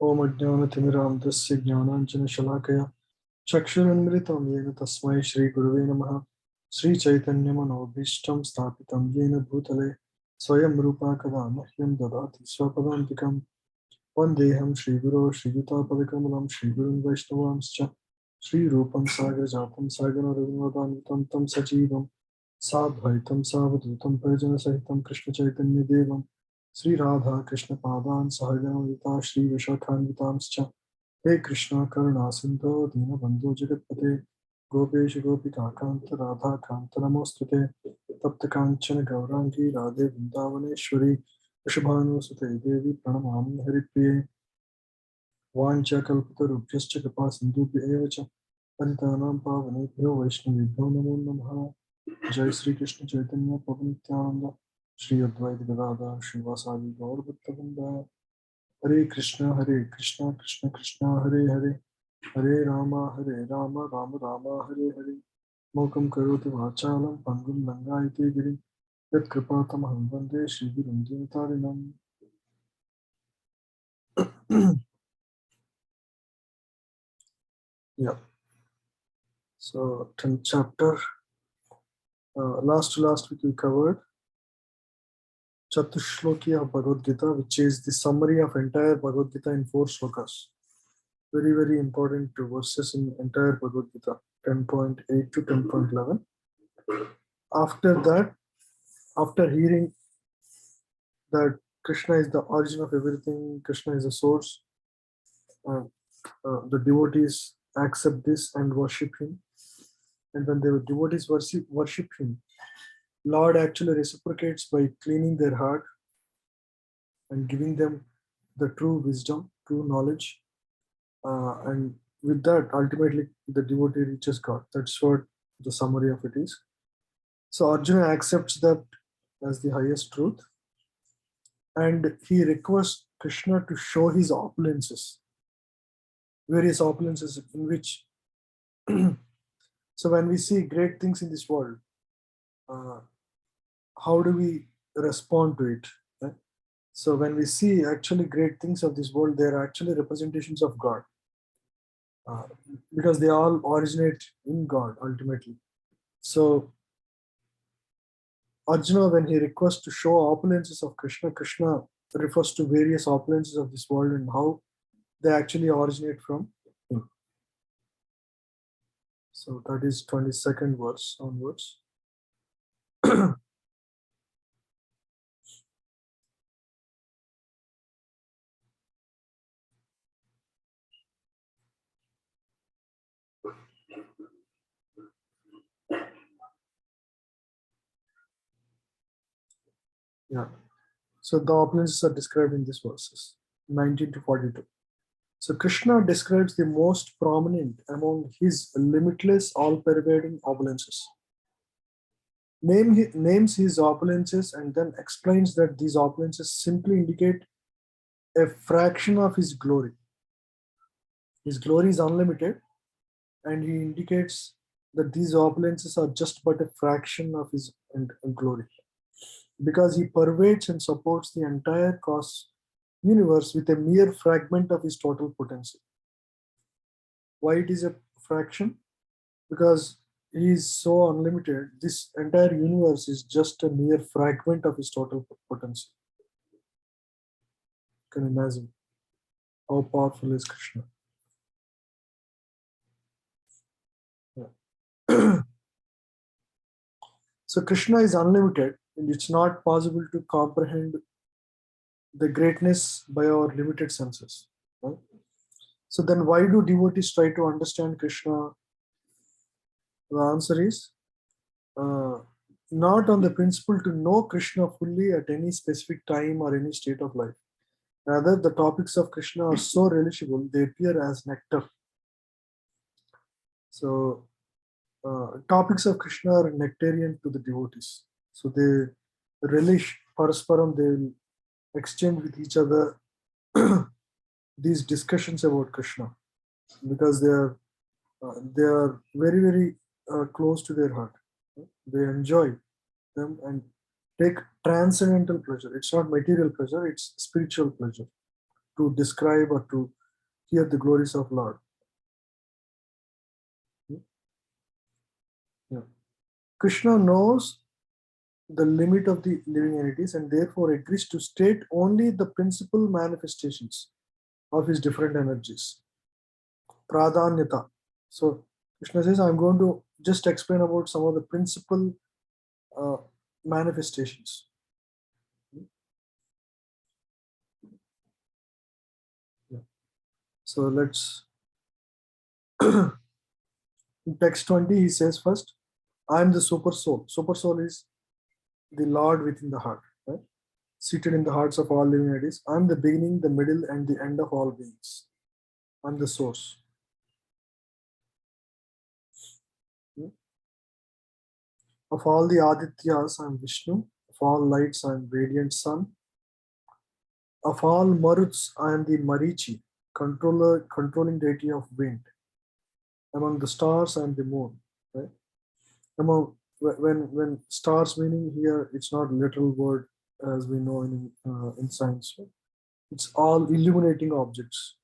ओम अज्ञानतिमिरान्धस्य ज्ञानाञ्जनशलाकया चक्षुरुन्मिलितं येन तस्मै श्रीगुरुवे नमः। श्रीचैतन्यमनोभीष्टं स्थापितं येन भूतले स्वयं रूपा कदा मह्यं ददाति स्वपदान्तिकं। वन्देऽहं श्रीगुरो श्रीयुतापदकमलं श्रीगुरुं वैष्णवांश्च श्रीरूपं सागरजातं सागररघुनाथान्वितं तं सजीवं साद्वैतं सावधूतं परिजनसहितं कृष्णचैतन्यदेवं श्रीराधा कृष्णपादान् सहगणविता श्रीविशाखान्वितांश्च। हे कृष्णा करुणा सिन्धो दीनबन्धो जगत्पते गोपेश गोपिकान्त राधाकान्त नमोऽस्तुते। तप्त काञ्चन गौराङ्गी राधे वृन्दावनेश्वरी वृषभानुसुते देवी प्रणमामि हरिप्रिये। वाञ्छाकल्पतरुभ्यश्च कृपा सिन्धुभ्य एव च पतितानां पावनेभ्यो वैष्णवेभ्यो नमो नमः। जय श्री कृष्ण चैतन्य प्रभु नित्यानंद श्री अद्वैत गदाधर श्रीवासादि गौर भक्तवृंद। हरे कृष्णा कृष्ण कृष्ण हरे हरे हरे राम राम राम हरे हरे। मूकं करोति वाचालं पङ्गुं लङ्घयते गिरिं यत्कृपातमहं वन्दे श्रीगुरुं दीनतारिणम्। Yeah, so 10th chapter. Last week we covered Chatushloki of Bhagavad Gita, which is the summary of entire Bhagavad Gita in 4 slokas. Very, very important verses in entire Bhagavad Gita, 10.8 to 10.11. After that, after hearing that Krishna is the origin of everything, Krishna is the source, the devotees accept this and worship him. And when the devotees worship him, Lord actually reciprocates by cleaning their heart and giving them the true wisdom, true knowledge. And with that, ultimately, the devotee reaches God. That's what the summary of it is. So Arjuna accepts that as the highest truth, and he requests Krishna to show his opulences, various opulences in which. So when we see great things in this world, how do we respond to it? Right? So when we see actually great things of this world, they are actually representations of God. Because they all originate in God ultimately. So Arjuna, when he requests to show opulences of Krishna, Krishna refers to various opulences of this world and how they actually originate from him. So that is 22nd verse onwards. Yeah. So the opulences are described in these verses, 19 to 42. So Krishna describes the most prominent among his limitless, all-pervading opulences. Names his opulences and then explains that these opulences simply indicate a fraction of his glory. His glory is unlimited, and he indicates that these opulences are just but a fraction of his glory, because he pervades and supports the entire universe with a mere fragment of his total potential. Why it is a fraction? Because he is so unlimited, this entire universe is just a mere fragment of his total potential. You can imagine how powerful is Krishna. Yeah. So Krishna is unlimited, and it's not possible to comprehend the greatness by our limited senses. Right? So then why do devotees try to understand Krishna? The answer is not on the principle to know Krishna fully at any specific time or any state of life. Rather, the topics of Krishna are so relishable, they appear as nectar. So, topics of Krishna are nectarian to the devotees. So, they relish parasparam, they will exchange with each other these discussions about Krishna, because they are very, very close to their heart. They enjoy them and take transcendental pleasure. It's not material pleasure, it's spiritual pleasure. to describe or to hear the glories of Lord. Yeah. Krishna knows the limit of the living entities and therefore agrees to state only the principal manifestations of his different energies. Pradhanyata. So Krishna says, I'm going to just explain about some of the principal manifestations. Yeah. So let's in text 20 he says first, I am the super soul. Super soul is the Lord within the heart, right? Seated in the hearts of all living entities. I am the beginning, the middle, and the end of all beings. I am the source. Of all the Adityas, I am Vishnu. Of all lights, I am radiant sun. Of all Maruts, I am the Marichi, controlling deity of wind. Among the stars, I am the moon. Right? When stars meaning here, it's not literal word as we know in science. Right? It's all illuminating objects.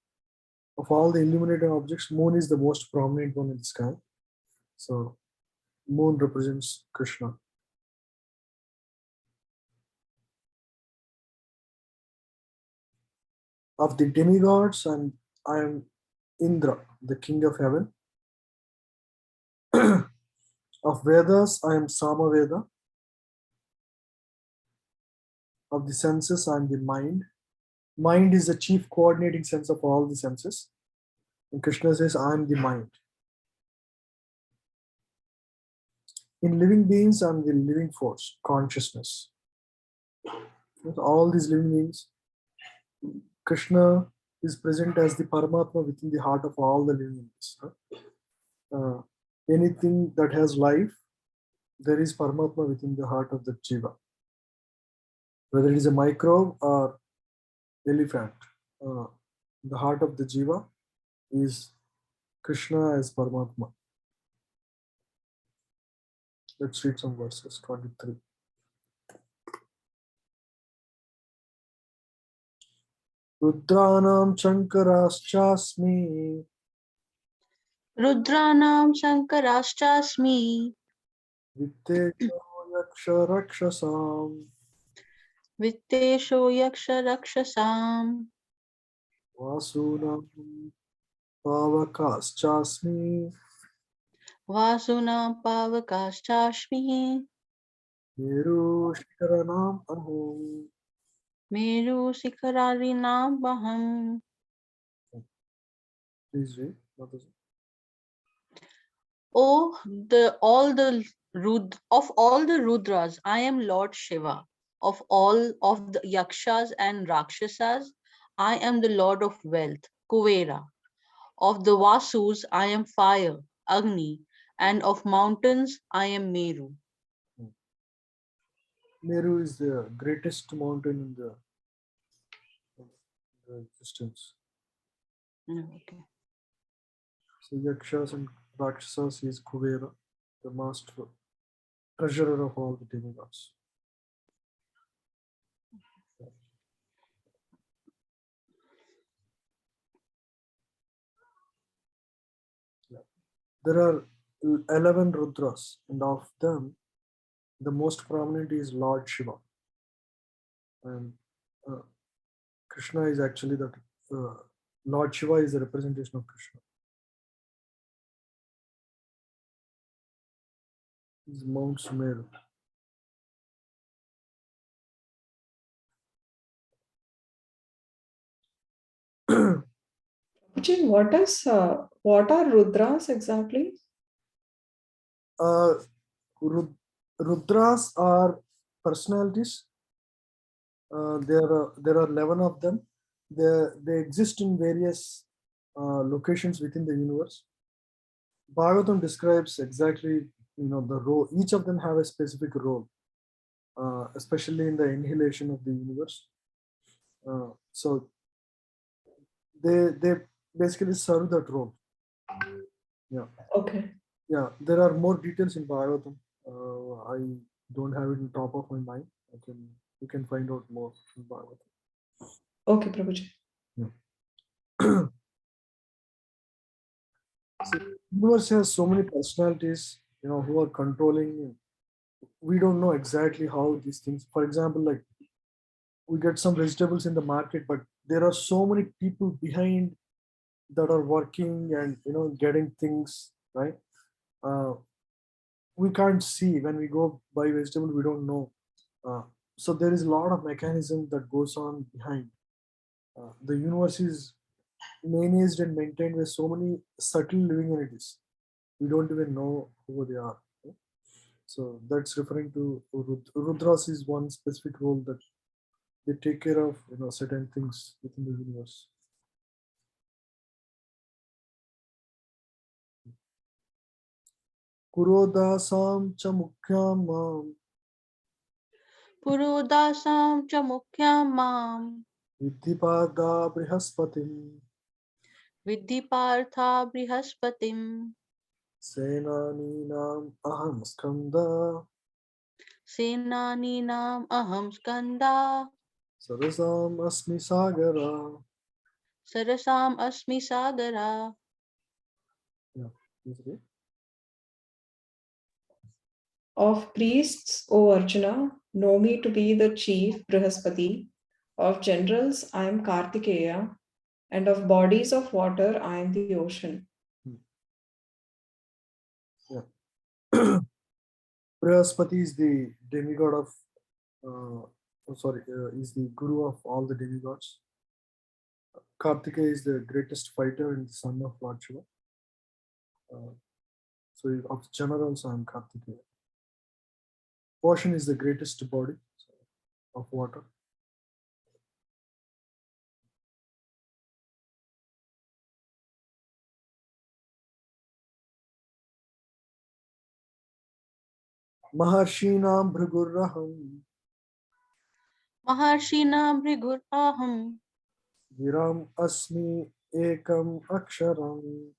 Of all the illuminating objects, moon is the most prominent one in the sky. So moon represents Krishna. Of the demigods, I am Indra, the king of heaven. Of Vedas, I am Samaveda. Of the senses, I am the mind. Mind is the chief coordinating sense of all the senses. And Krishna says, I am the mind. In living beings, I am the living force, consciousness. With all these living beings, Krishna is present as the Paramatma within the heart of all the living beings. Anything that has life, there is Paramatma within the heart of the Jiva. Whether it is a microbe or elephant, the heart of the Jiva is Krishna as Paramatma. Let's read some verses. 23. Rudranam Shankaraschasmi Rudranam Shankarashtasmi Vittesho Yaksha Rakshasam Vittesho Yaksha Rakshasam Vasunam Pavakaschasmi Vasuna Pavakashchashmi Meru Shikaranam Ahom. Meru Sikararinam Baham. Please read. Mataji. Oh, of all the Rudras, I am Lord Shiva. Of all of the Yakshas and Rakshasas, I am the Lord of Wealth, Kuvera. Of the Vasus, I am fire, Agni, and of mountains, I am Meru. Meru is the greatest mountain in the existence. Okay. So Yakshas and Rakshasas is Kuvera, the master, treasurer of all the demigods. There are 11 Rudras, and of them, the most prominent is Lord Shiva. And Krishna is actually that, Lord Shiva is a representation of Krishna. He's Mount Sumeru. What are Rudras exactly? Rudras are personalities. There are 11 of them. They exist in various locations within the universe. Bhagavatam describes exactly the role. Each of them have a specific role, especially in the annihilation of the universe. So they basically serve that role. Yeah. Okay. Yeah, there are more details in Bhagavatam. I don't have it on top of my mind. You can find out more in Bhagavatam. Okay, Prabhuji. Yeah. Universe has so many personalities, who are controlling. We don't know exactly how these things. For example, like we get some vegetables in the market, but there are so many people behind that are working and getting things right. Uh, we can't see when we go buy vegetable. We don't know. Uh, so there is a lot of mechanism that goes on behind. The universe is managed and maintained with so many subtle living entities. We don't even know who they are. So that's referring to Rudras is one specific role that they take care of certain things within the universe. Kurodasam cha mukhyam Purudasam cha mukhyam mam vidhipada brihaspatim Vidhi partha brihaspatim senaninam aham skanda Senaninam aham skanda sarasam asmi sagara. Sarasam asmi sagara. Yeah, is it? Of priests, O Arjuna, know me to be the chief Brihaspati. Of generals, I am Kartikeya. And of bodies of water, I am the ocean. Yeah. Brihaspati is the demigod of, is the guru of all the demigods. Kartikeya is the greatest fighter and the son of Lord Shiva. So of generals, I am Kartikeya. Ocean is the greatest body of water. Maharshinam Bhrigurraham Maharshinam bhrigur aham Giram Asmi Ekam Aksharam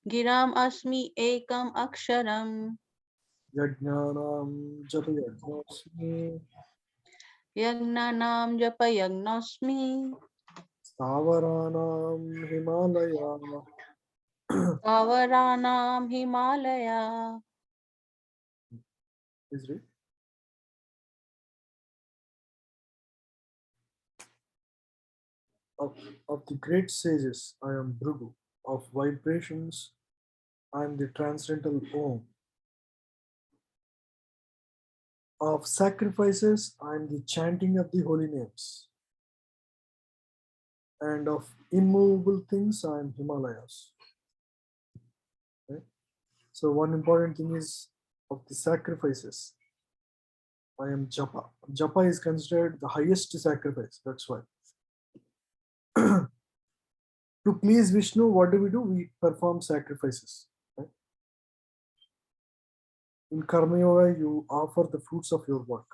Giram asmi ekam aksharam Yajnanam Japayajnasmi Yagnanam japa yagnosmi Stavaranam Himalaya. Pavaranam Himalaya. Is it? Of the great sages, I am Bhrigu. Of vibrations, I am the transcendental Om. Of sacrifices, I am the chanting of the holy names. And of immovable things, I am Himalayas. Okay? So one important thing is of the sacrifices, I am Japa. Japa is considered the highest sacrifice. That's why. To please Vishnu, what do? We perform sacrifices. Right? In Karma Yoga, you offer the fruits of your work.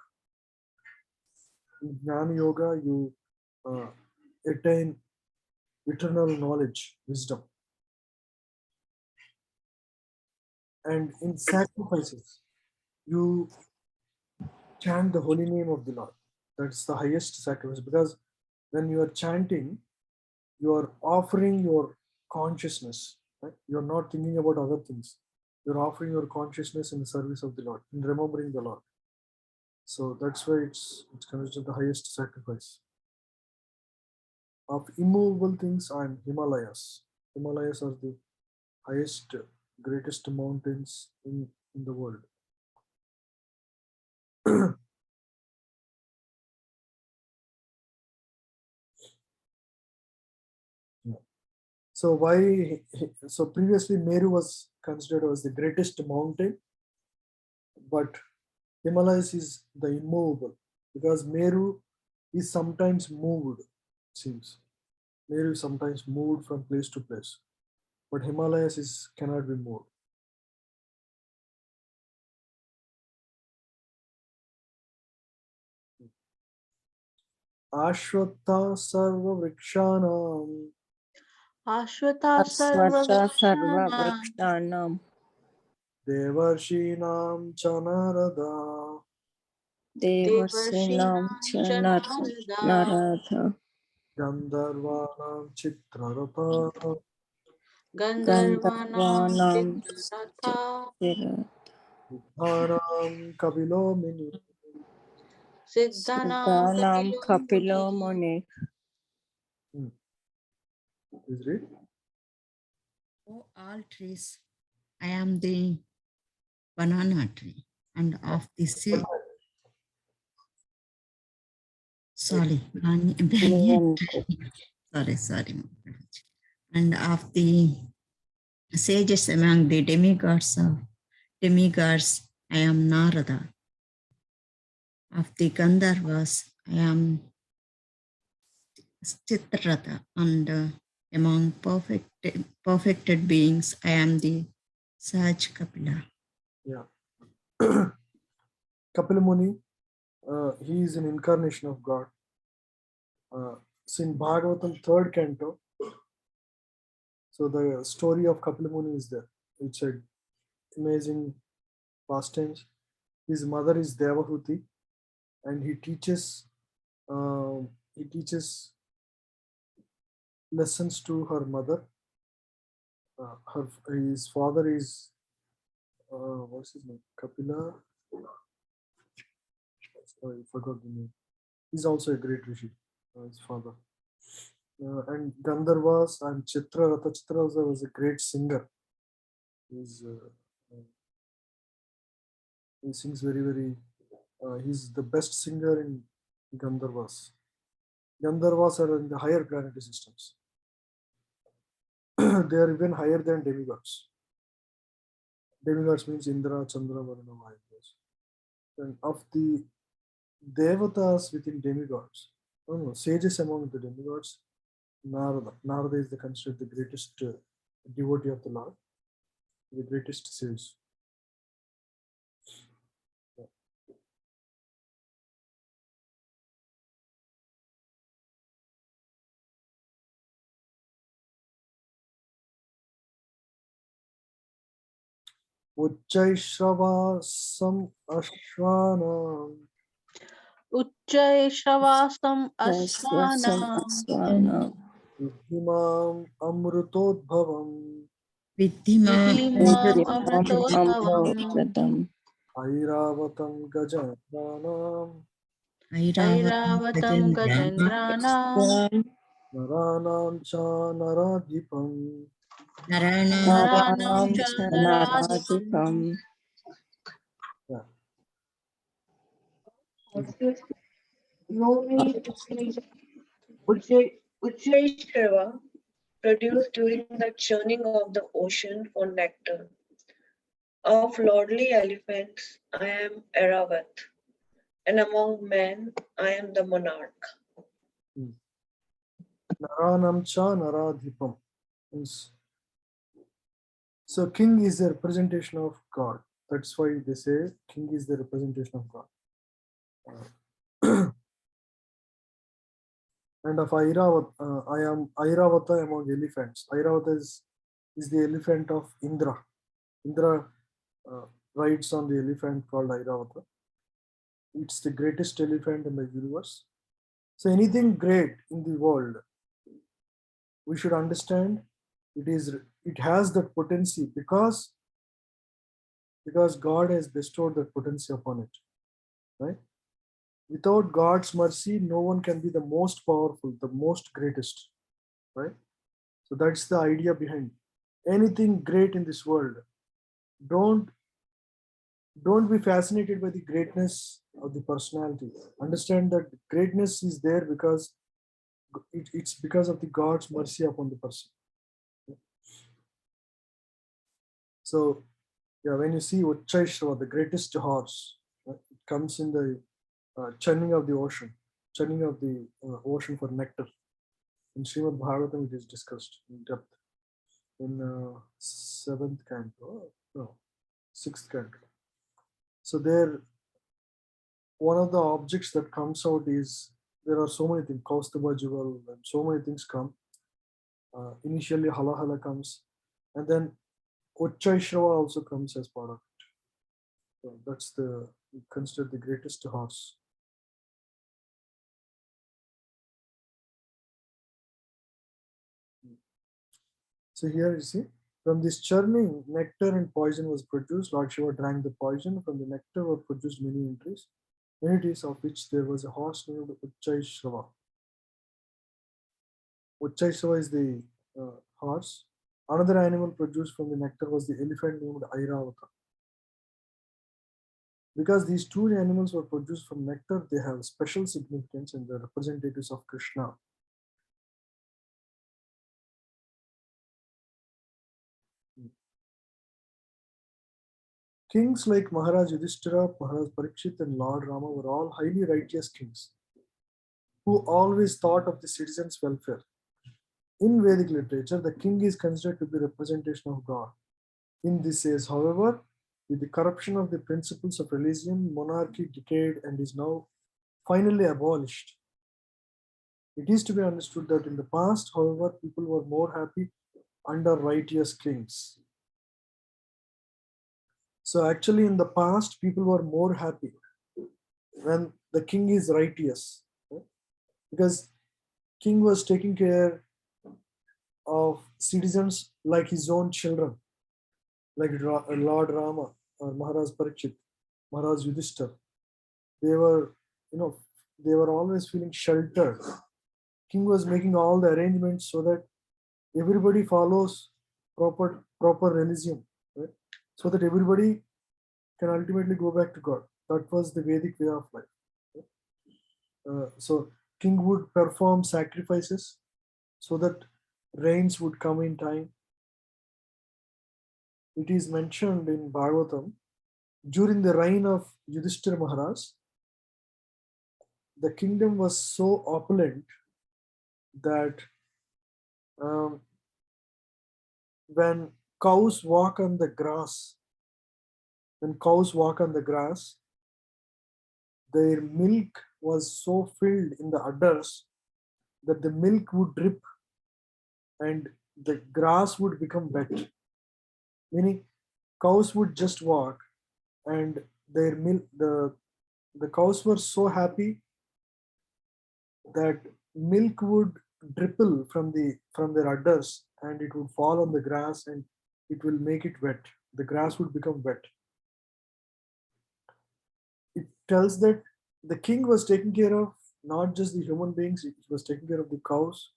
In Jnana Yoga, you attain eternal knowledge, wisdom. And in sacrifices, you chant the holy name of the Lord. That's the highest sacrifice, because when you are chanting, you are offering your consciousness. Right? You're not thinking about other things. You're offering your consciousness in the service of the Lord, in remembering the Lord. So that's why it's considered the highest sacrifice. Of immovable things, I'm Himalayas. Himalayas are the highest, greatest mountains in the world. Yeah. So why? So previously Meru was considered as the greatest mountain, but Himalayas is the immovable, because Meru is sometimes moved. It seems Meru is sometimes moved from place to place, but Himalayas cannot be moved. Ashwatha sarva vrikshanam Ashwata sarva अस्वथा vrkshanam सर्ववृक्षाणां devarshinam chanarada देवर्षीणां Devarshinam च chanarada नरः gandharvanam chitrarata Gandharvanam Gandharvanam Siddharatha Siddhanam Kapilo Mini. Siddhanam Siddhanam Kapilo Kapilo Muni. Muni. Please read. O all trees, I am the banana tree, and of the sea, sorry, banyan tree. Sorry, Maharaj. And of the sages among the demigods, I am Narada. Of the Gandharvas, I am Chitrata, and among perfected beings, I am the Saj Kapila. Yeah. Kapil Muni, he is an incarnation of God. So in Bhagavatam, third canto, so the story of Kapil Muni is there. It's an amazing pastime. His mother is Devahuti, and he teaches lessons to her mother. His father is what's his name? Kapila. Sorry, I forgot the name. He's also a great rishi. His father. And Gandharvas and Chitrarata. Chitrarata was a great singer. He's, he sings very. He's the best singer in Gandharvas. Gandharvas are in the higher planetary systems. They are even higher than demigods. Demigods means Indra, Chandra, Varuna, Vayu. And of the devatas within demigods, sages among the demigods, Narada. Narada is considered the greatest devotee of the Lord, the greatest sage. Uchchaishravasam Ashwanam Uchchai Shavasam Vasvasam Asvanam Aswanam. Vidhimam Amrutodbhavam Vidhima Vidhimam Vidhimam Amritotpavam Amrochadam. Airavatam Gajatranam Airavatam Airavatam Gajendrama Gajendranam Naranam Cha Naradhipam. Narana Naranam Naranam Chandaradipam. Chanaradhikam. Yeah. Uchchaishrava produced during the churning of the ocean for nectar. Of lordly elephants, I am Eravat, and among men, I am the monarch. Naranam Cha Naradhipam. So king is the representation of God. That's why they say king is the representation of God. And of Airavat, I am Airavata among elephants. Airavata is the elephant of Indra. Indra rides on the elephant called Airavata. It's the greatest elephant in the universe. So anything great in the world, we should understand it has that potency because God has bestowed that potency upon it. Right? Without God's mercy, no one can be the most powerful, the most greatest. Right? So that's the idea behind anything great in this world. Don't be fascinated by the greatness of the personality. Understand that greatness is there because it's because of the God's mercy upon the person. So yeah, when you see Uchchaishva, the greatest horse, it comes in the churning of the ocean for nectar. In Srimad Bhagavatam, it is discussed in depth in 7th canto, no, 6th canto. So there, one of the objects that comes out is there are so many things, Kaustubha jewel, and so many things come. Initially, Halahala comes, and then Uchchaishrava also comes as part of it. So that's considered the greatest horse. So here you see, from this churning, nectar and poison was produced. Lord Shiva drank the poison. From the nectar were produced many entities, of which there was a horse named Uchchaishrava. Uchchaishrava is the horse. Another animal produced from the nectar was the elephant named Airavata. Because these two animals were produced from nectar, they have special significance and they're representatives of Krishna. Kings like Maharaj Yudhishthira, Maharaj Parikshit, and Lord Rama were all highly righteous kings who always thought of the citizens' welfare. In Vedic literature, the king is considered to be a representation of God. In this age, however, with the corruption of the principles of religion, monarchy decayed and is now finally abolished. It is to be understood that in the past, however, people were more happy under righteous kings. So actually in the past, people were more happy when the king is righteous, right? Because king was taking care of citizens like his own children, like Lord Rama or Maharaj Parikshit, Maharaj Yudhishthira. They were, they were always feeling sheltered. King was making all the arrangements so that everybody follows proper religion, right? So that everybody can ultimately go back to God. That was the Vedic way of life. So king would perform sacrifices so that rains would come in time. It is mentioned in Bhagavatam, during the reign of Yudhishthira Maharaj, the kingdom was so opulent that when cows walk on the grass, their milk was so filled in the udders that the milk would drip and the grass would become wet. Meaning, cows would just walk, and their milk, the cows were so happy that milk would dripple from their udders, and it would fall on the grass, and it will make it wet. The grass would become wet. It tells that the king was taking care of not just the human beings; he was taking care of the cows,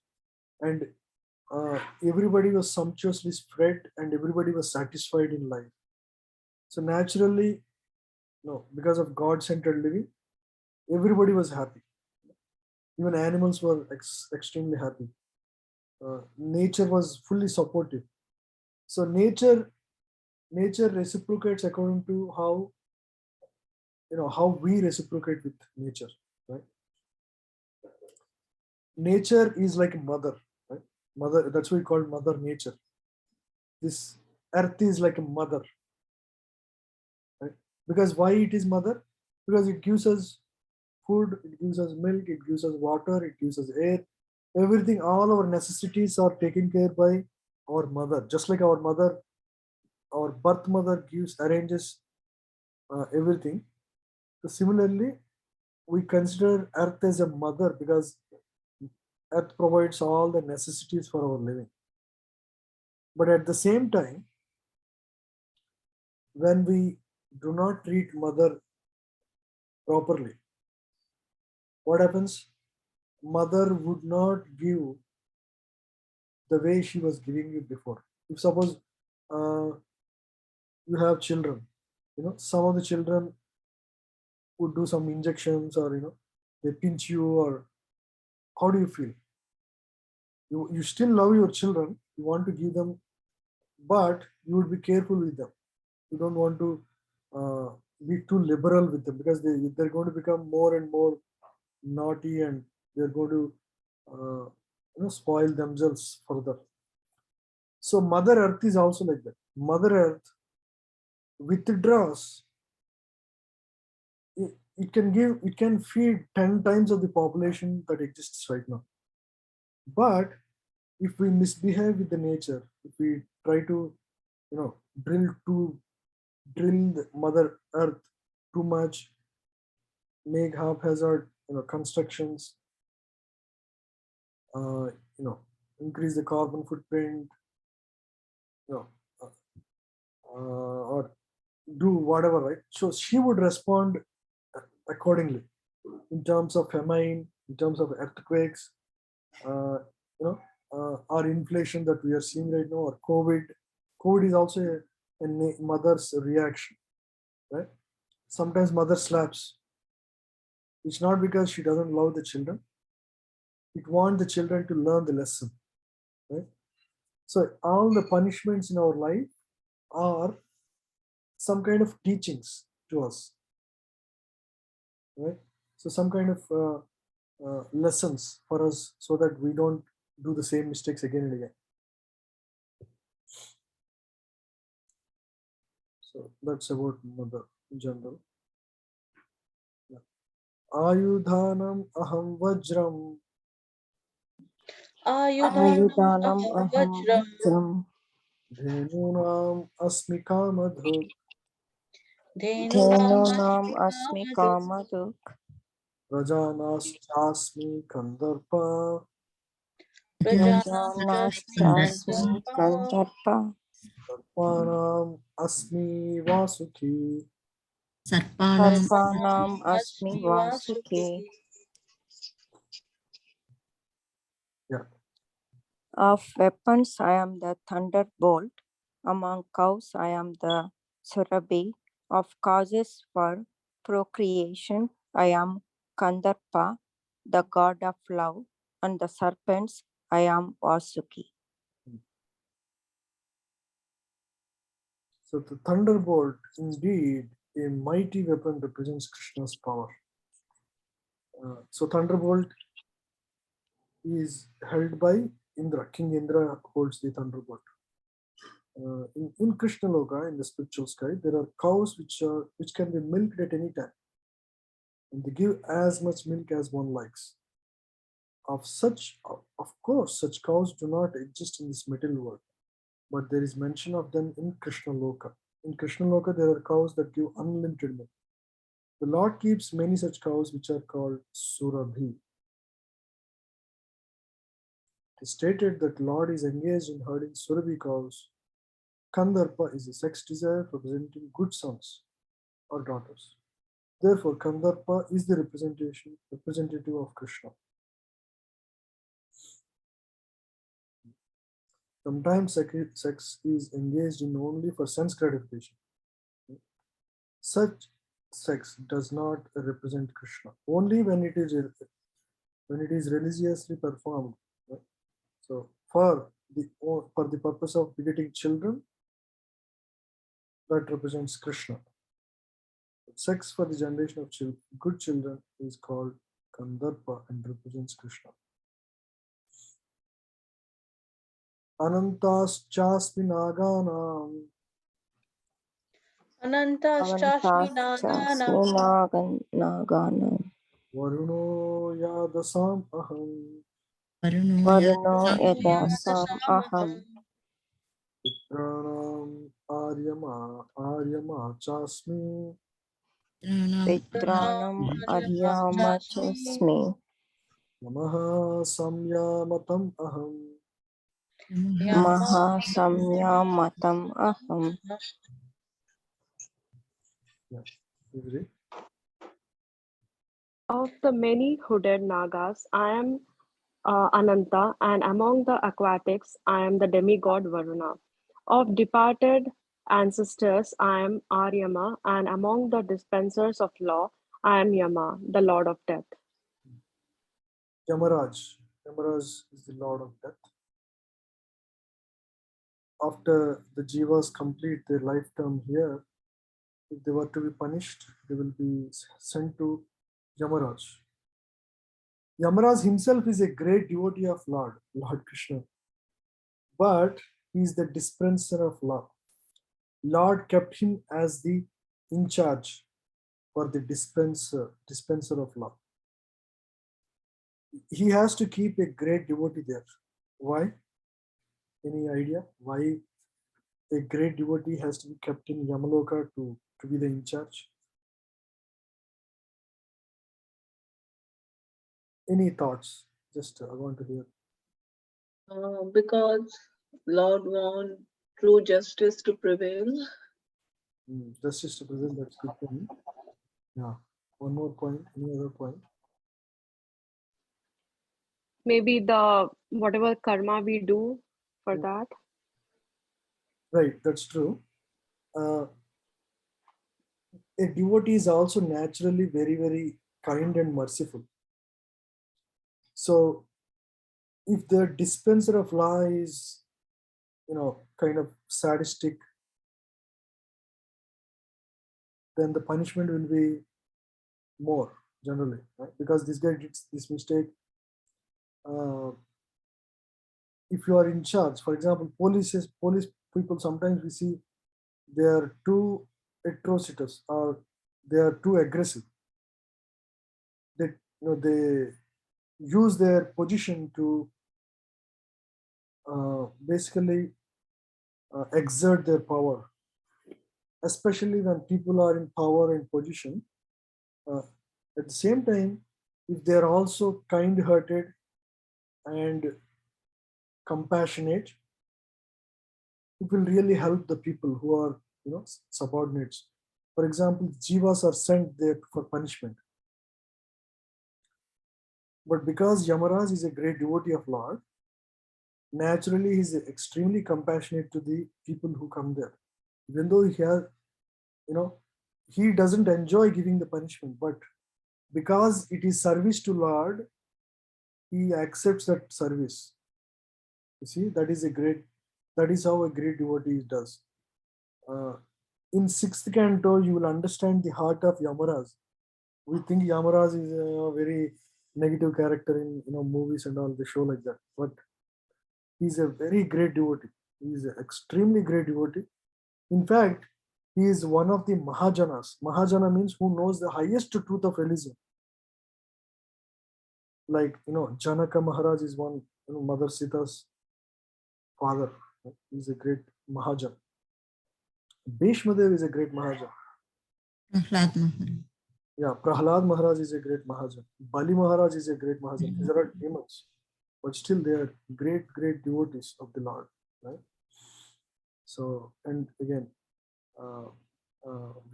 and everybody was sumptuously spread, and everybody was satisfied in life. So naturally, no, because of God-centered living, everybody was happy. Even animals were extremely happy. Nature was fully supportive. So nature reciprocates according to how we reciprocate with nature, right? Nature is like a mother, right? Mother, that's why we call mother nature. This earth is like a mother, right? Because why it is mother? Because it gives us food, it gives us milk, it gives us water, it gives us air. Everything, all our necessities are taken care by our mother. Just like our mother, our birth mother arranges everything. So similarly, we consider earth as a mother because earth provides all the necessities for our living. But at the same time, when we do not treat mother properly, what happens? Mother would not give the way she was giving you before. If suppose you have children, some of the children would do some injections, or they pinch you, or how do you feel? You still love your children, you want to give them, but you would be careful with them. You don't want to be too liberal with them, because they're going to become more and more naughty, and they're going to spoil themselves further. So Mother Earth is also like that. Mother Earth withdraws. It can feed 10 times of the population that exists right now. But if we misbehave with the nature, if we try to drill the Mother Earth too much, make haphazard constructions, increase the carbon footprint, you know, or do whatever, right? So she would respond accordingly in terms of famine, in terms of earthquakes, uh, or inflation that we are seeing right now, or COVID. COVID is also a mother's reaction, right? Sometimes mother slaps. It's not because she doesn't love the children. It wants the children to learn the lesson, right? So all the punishments in our life are some kind of teachings to us, right? So some kind of lessons for us so that we don't do the same mistakes again and again. So that's about mother in general. Yeah. Ayudhanam aham vajram आयुधानम् Ayudhanam अहं vajram वज्रम् dhenunam asmi kamadhuk dhenunam धेनूनाम् अस्मि asmikamaduk कामधुक् prajanashchasmi kandarpa prajanashchasmi प्रजानाश्चास्मि kandarpa Kandarpa sarpanam asmi vasuki. Sarpanam सर्पाणाम् अस्मि asmi Vasuki. vasuki. Yeah. Of weapons I am the thunderbolt, among cows I am the surabhi, of causes for procreation I am Kandarpa, the god of love, and the serpents I am Vasuki. So the thunderbolt, indeed, a mighty weapon, represents Krishna's power. So thunderbolt is held by Indra. King Indra holds the thunderbolt. In Krishna Loka, in the spiritual sky, there are cows which can be milked at any time, and they give as much milk as one likes. Of course, such cows do not exist in this material world, but there is mention of them in Krishna Loka. In Krishna Loka, there are cows that give unlimited milk. The Lord keeps many such cows which are called Surabhi. It is stated that Lord is engaged in herding Surabhi cows. Kandarpa is a sex desire representing good sons or daughters. Therefore, Kandarpa is the representative of Krishna. Sometimes sex is engaged in only for sense gratification. Such sex does not represent Krishna. Only when it is religiously performed. Right? So for the purpose of begetting children, that represents Krishna. Sex for the generation of good children is called Kandarpa and represents Krishna. Anantaschasmi naganam Anantaschasmi Avantaschasmi naganam naganam. varuno yadasam aham Varunoya Varuno yadasam aham. pitranam aryama chasmi Pranam Pitranam Chasmi aryamachasmi. namaha samyamatam aham. Mahasamyamatam aham. Yeah. Is it? Of the many hooded Nagas, I am Ananta, and among the aquatics, I am the demigod Varuna. Of departed ancestors, I am Aryama, and among the dispensers of law, I am Yama, the lord of death. Yamaraj. Yamaraj is the Lord of Death. After the Jivas complete their lifetime here, if they were to be punished, they will be sent to Yamaraj. Yamaraj himself is a great devotee of Lord Krishna, but he is the dispenser of law. Lord kept him as the in charge for the dispenser of law. He has to keep a great devotee there. Why? Any idea why a great devotee has to be kept in Yamaloka to be the in charge? Any thoughts? Just I want to hear. Because Lord want True justice to prevail. Justice to prevail, that's good for me. Yeah. One more point. Any other point? Maybe the whatever karma we do for that. Right, that's true. A devotee is also naturally very, very kind and merciful. So if the dispenser of law is, kind of sadistic, then the punishment will be more generally, right? Because this guy did this mistake. If you are in charge, for example, police people, sometimes we see they are too atrocious or they are too aggressive. They use their position to basically exert their power, especially when people are in power and position. At the same time, if they are also kind-hearted and compassionate, it will really help the people who are, subordinates. For example, jivas are sent there for punishment. But because Yamaraj is a great devotee of Lord, naturally he is extremely compassionate to the people who come there. Even though he has, he doesn't enjoy giving the punishment, but because it is service to Lord, he accepts that service. You see, that is how a great devotee does. In sixth canto, you will understand the heart of Yamaraj. We think Yamaraj is a very negative character in movies and all, the show like that, but he's a very great devotee. He is an extremely great devotee. In fact, he is one of the Mahajanas. Mahajana means who knows the highest truth of religion. Like, Janaka Maharaj is one, Mother Sita's father. He's a great Mahajan. Bhishmadev is a great Mahajan. Prahlad Maharaj. Yeah, Prahlad Maharaj is a great Mahajan. Bali Maharaj is a great Mahajan. These are demons, but still they are great, great devotees of the Lord. Right? So, and again,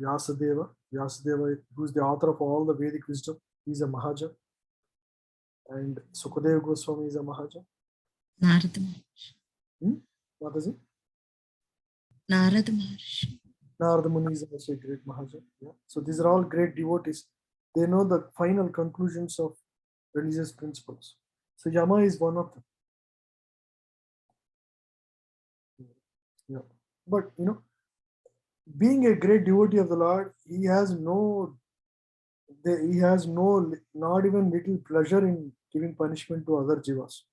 Vyasadeva, who is the author of all the Vedic wisdom, he's a Mahajan. And Sukadeva Goswami is a Mahajan. Narada Maharshi. What is it? Narada Maharshi. Narada Muni is also a great Mahajan. Yeah. So these are all great devotees. They know the final conclusions of religious principles. So Yama is one of them. Yeah. But being a great devotee of the Lord, he has not even little pleasure in giving punishment to other jivas.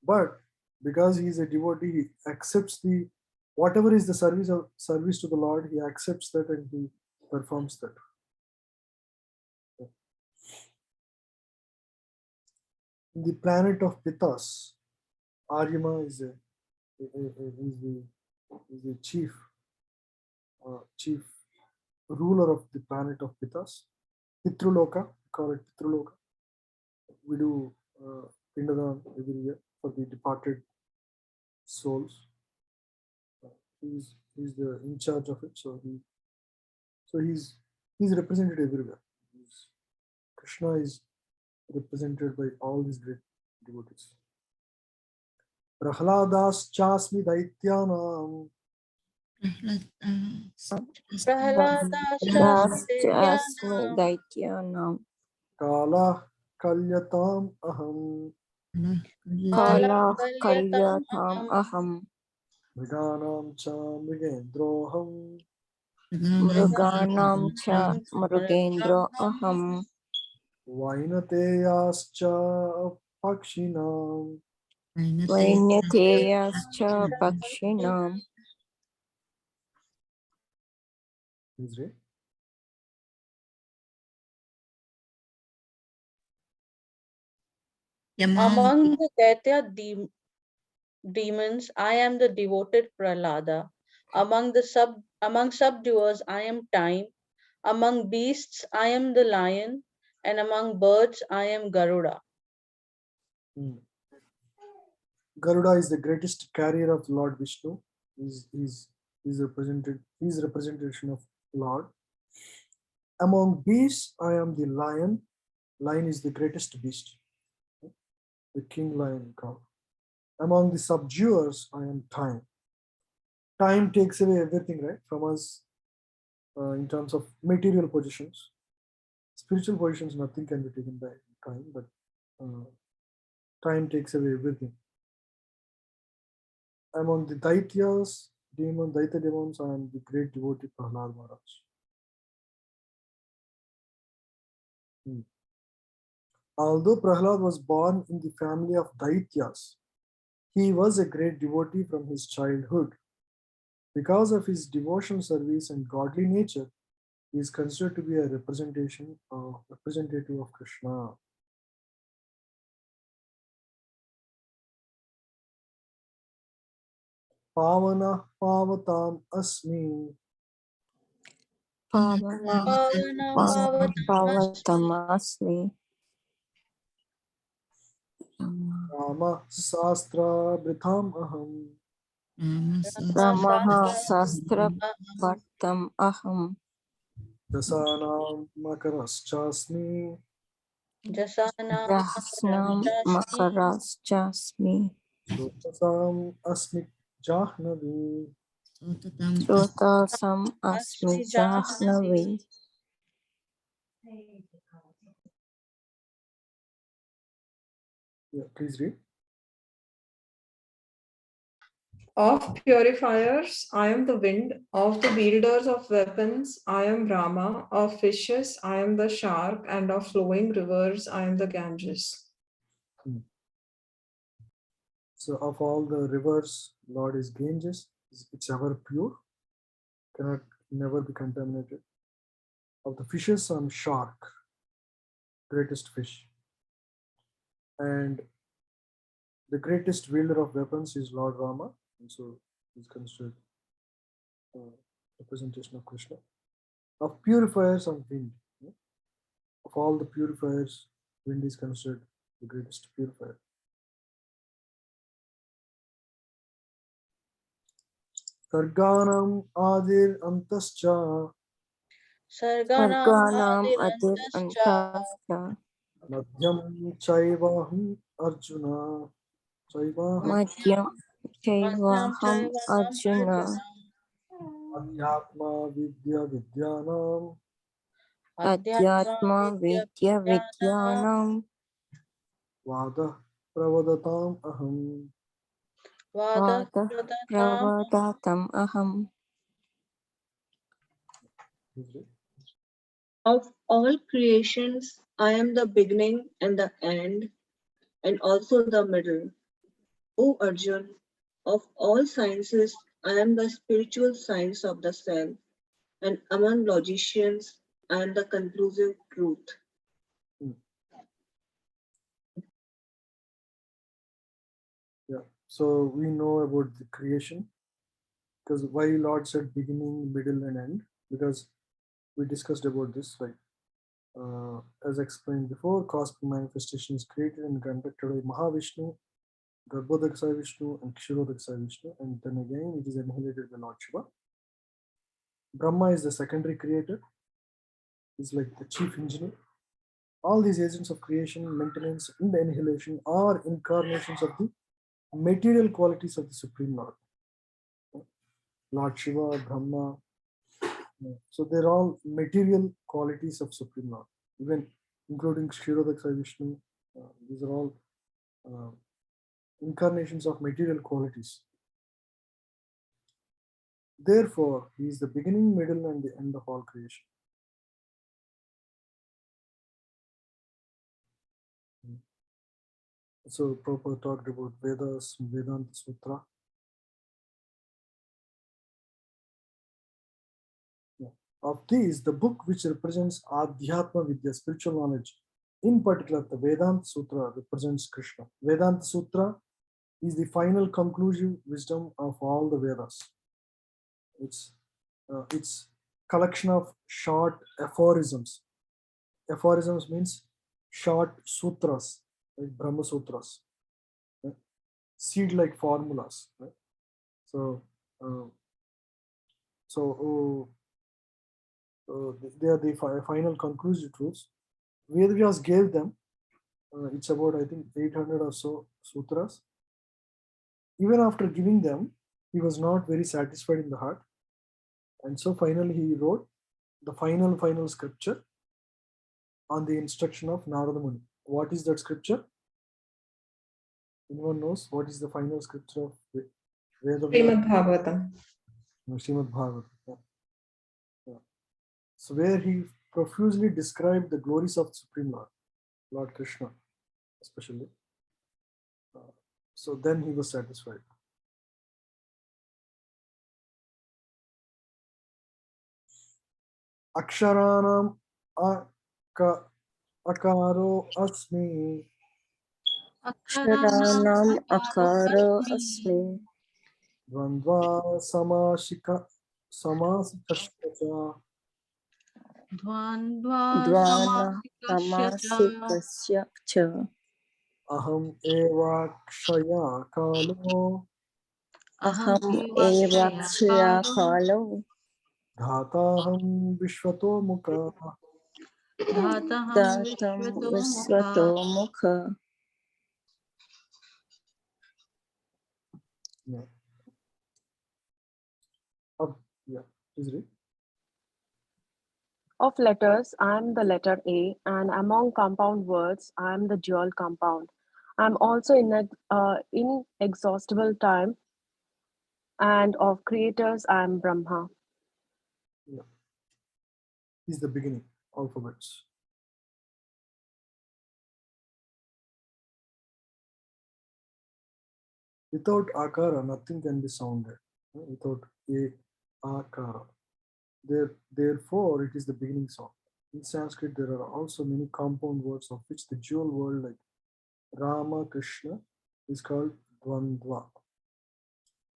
But because he is a devotee, he accepts whatever is the service to the Lord, he accepts that and he performs that. In the planet of Pitas, Aryama is the chief ruler of the planet of Pitas. Pitruloka, call it Pitruloka. We do Pindadan every year for the departed souls. He's the in charge of it, so he's represented everywhere. Krishna is represented by all these great devotees. Prahladas chasmi daityanam. Dasmi Daityanam. Kala kalyatam aham. Kala Kalyatam Aham. Mriganam cha mrigendroham. Mruganam cha Mrugendro Aham. Vainateyascha pakshinam. Vainateyascha Pakshinam. Please read. Among the Daitya demons, I am the devoted Prahlada. Among subduers, I am Time. Among beasts, I am the lion. And among birds, I am Garuda. Garuda is the greatest carrier of Lord Vishnu. He's representation of Lord. Among beasts, I am the lion. Lion is the greatest beast, the king lion cow. Among the subduers, I am time. Time takes away everything, right, from us in terms of material positions. Spiritual positions, nothing can be taken by time, but time takes away everything. Among the Daityas, Daitya demons, I am the great devotee Prahlad Maharaj. Although Prahlad was born in the family of Daityas, he was a great devotee from his childhood. Because of his devotional service and godly nature, he is considered to be a representative of Krishna. Pavana Pavatam Asmi. Pavana Pavana Pavatamasmi. Rama Sastra Britham Aham. Ramaha Sastra Bhattam Aham. Dasanam Makaraschasmi. Jasnam Makarasjasmi. Srotasam Asmi Jahnavi. Shrotasam Asmi Jahnavi. Yeah, please read. Of purifiers, I am the wind. Of the wielders of weapons, I am Rama. Of fishes, I am the shark. And of flowing rivers, I am the Ganges. So of all the rivers, Lord is Ganges. It's ever pure, cannot never be contaminated. Of the fishes, I'm shark, greatest fish. And the greatest wielder of weapons is Lord Rama, and so he's considered representation of Krishna. Of purifiers, I'm wind. Of all the purifiers, wind is considered the greatest purifier. Sarganam Adir Antascha. Sarganam Adir Antascha. Madhyam Chaivaham Arjuna. Chaivaham Madhyam Chaivaham Arjuna. Adhyatma Vidya Vidyanam. Adhyatma Vidya Vidyanam. Vada Pravadatam Aham. Vada Pravadatam Aham. Of all creations, I am the beginning and the end, and also the middle. O Arjun, of all sciences, I am the spiritual science of the self, and among logicians, I am the conclusive truth. Yeah, so we know about the creation, because why Lord said beginning, middle, and end, because we discussed about this, right? As explained before, cosmic manifestation is created and conducted by Mahavishnu, Garbhodaksa Vishnu, and Kshirodaksa Vishnu, and then again it is annihilated by Lord Shiva. Brahma is the secondary creator, is like the chief engineer. All these agents of creation, maintenance, and annihilation are incarnations of the material qualities of the Supreme Lord. Lord Shiva, Brahma. So they're all material qualities of Supreme Lord, even including Kshirodaksa Vishnu. These are all incarnations of material qualities. Therefore, he is the beginning, middle, and the end of all creation. So Prabhupada talked about Vedas, Vedanta Sutra. Of these, the book which represents Adhyatma Vidya, spiritual knowledge, in particular the Vedanta Sutra, represents Krishna. Vedanta Sutra is the final conclusive wisdom of all the Vedas. It's collection of short aphorisms. Aphorisms means short sutras, like Brahma Sutras. seed-like formulas. Right? So, they are the final conclusive truths. Vedas gave them. It's about, I think, 800 or so sutras. Even after giving them, he was not very satisfied in the heart, and so finally he wrote the final scripture on the instruction of Narada Muni. What is that scripture? Anyone knows what is the final scripture of Veda? Srimad Bhagavatam. Srimad Bhagavad. Yeah. So where he profusely described the glories of Supreme Lord, Lord Krishna, especially. So then he was satisfied. Aksharanam akaro asmi Aksharanam akaro asmi. Dvandva samasikasya Dvandva Dvana samasikasya cha. samasikasya cha. aham eva kshaya kalo Aham Aham eva eva kshaya kshaya kalo. kalo. dhataham vishvato mukha. Dhataham Datam vishvato visvato mukha. mukha. Yeah. Yeah. Please read. Of letters, I am the letter A, and among compound words, I am the dual compound. I am also in inexhaustible time, and of creators, I am Brahma. Yeah. Is the beginning alphabets. Without akara, nothing can be sounded. Without a akara. Therefore, it is the beginning sound. In Sanskrit, there are also many compound words, of which the dual word like Rama, Krishna is called Dvandva.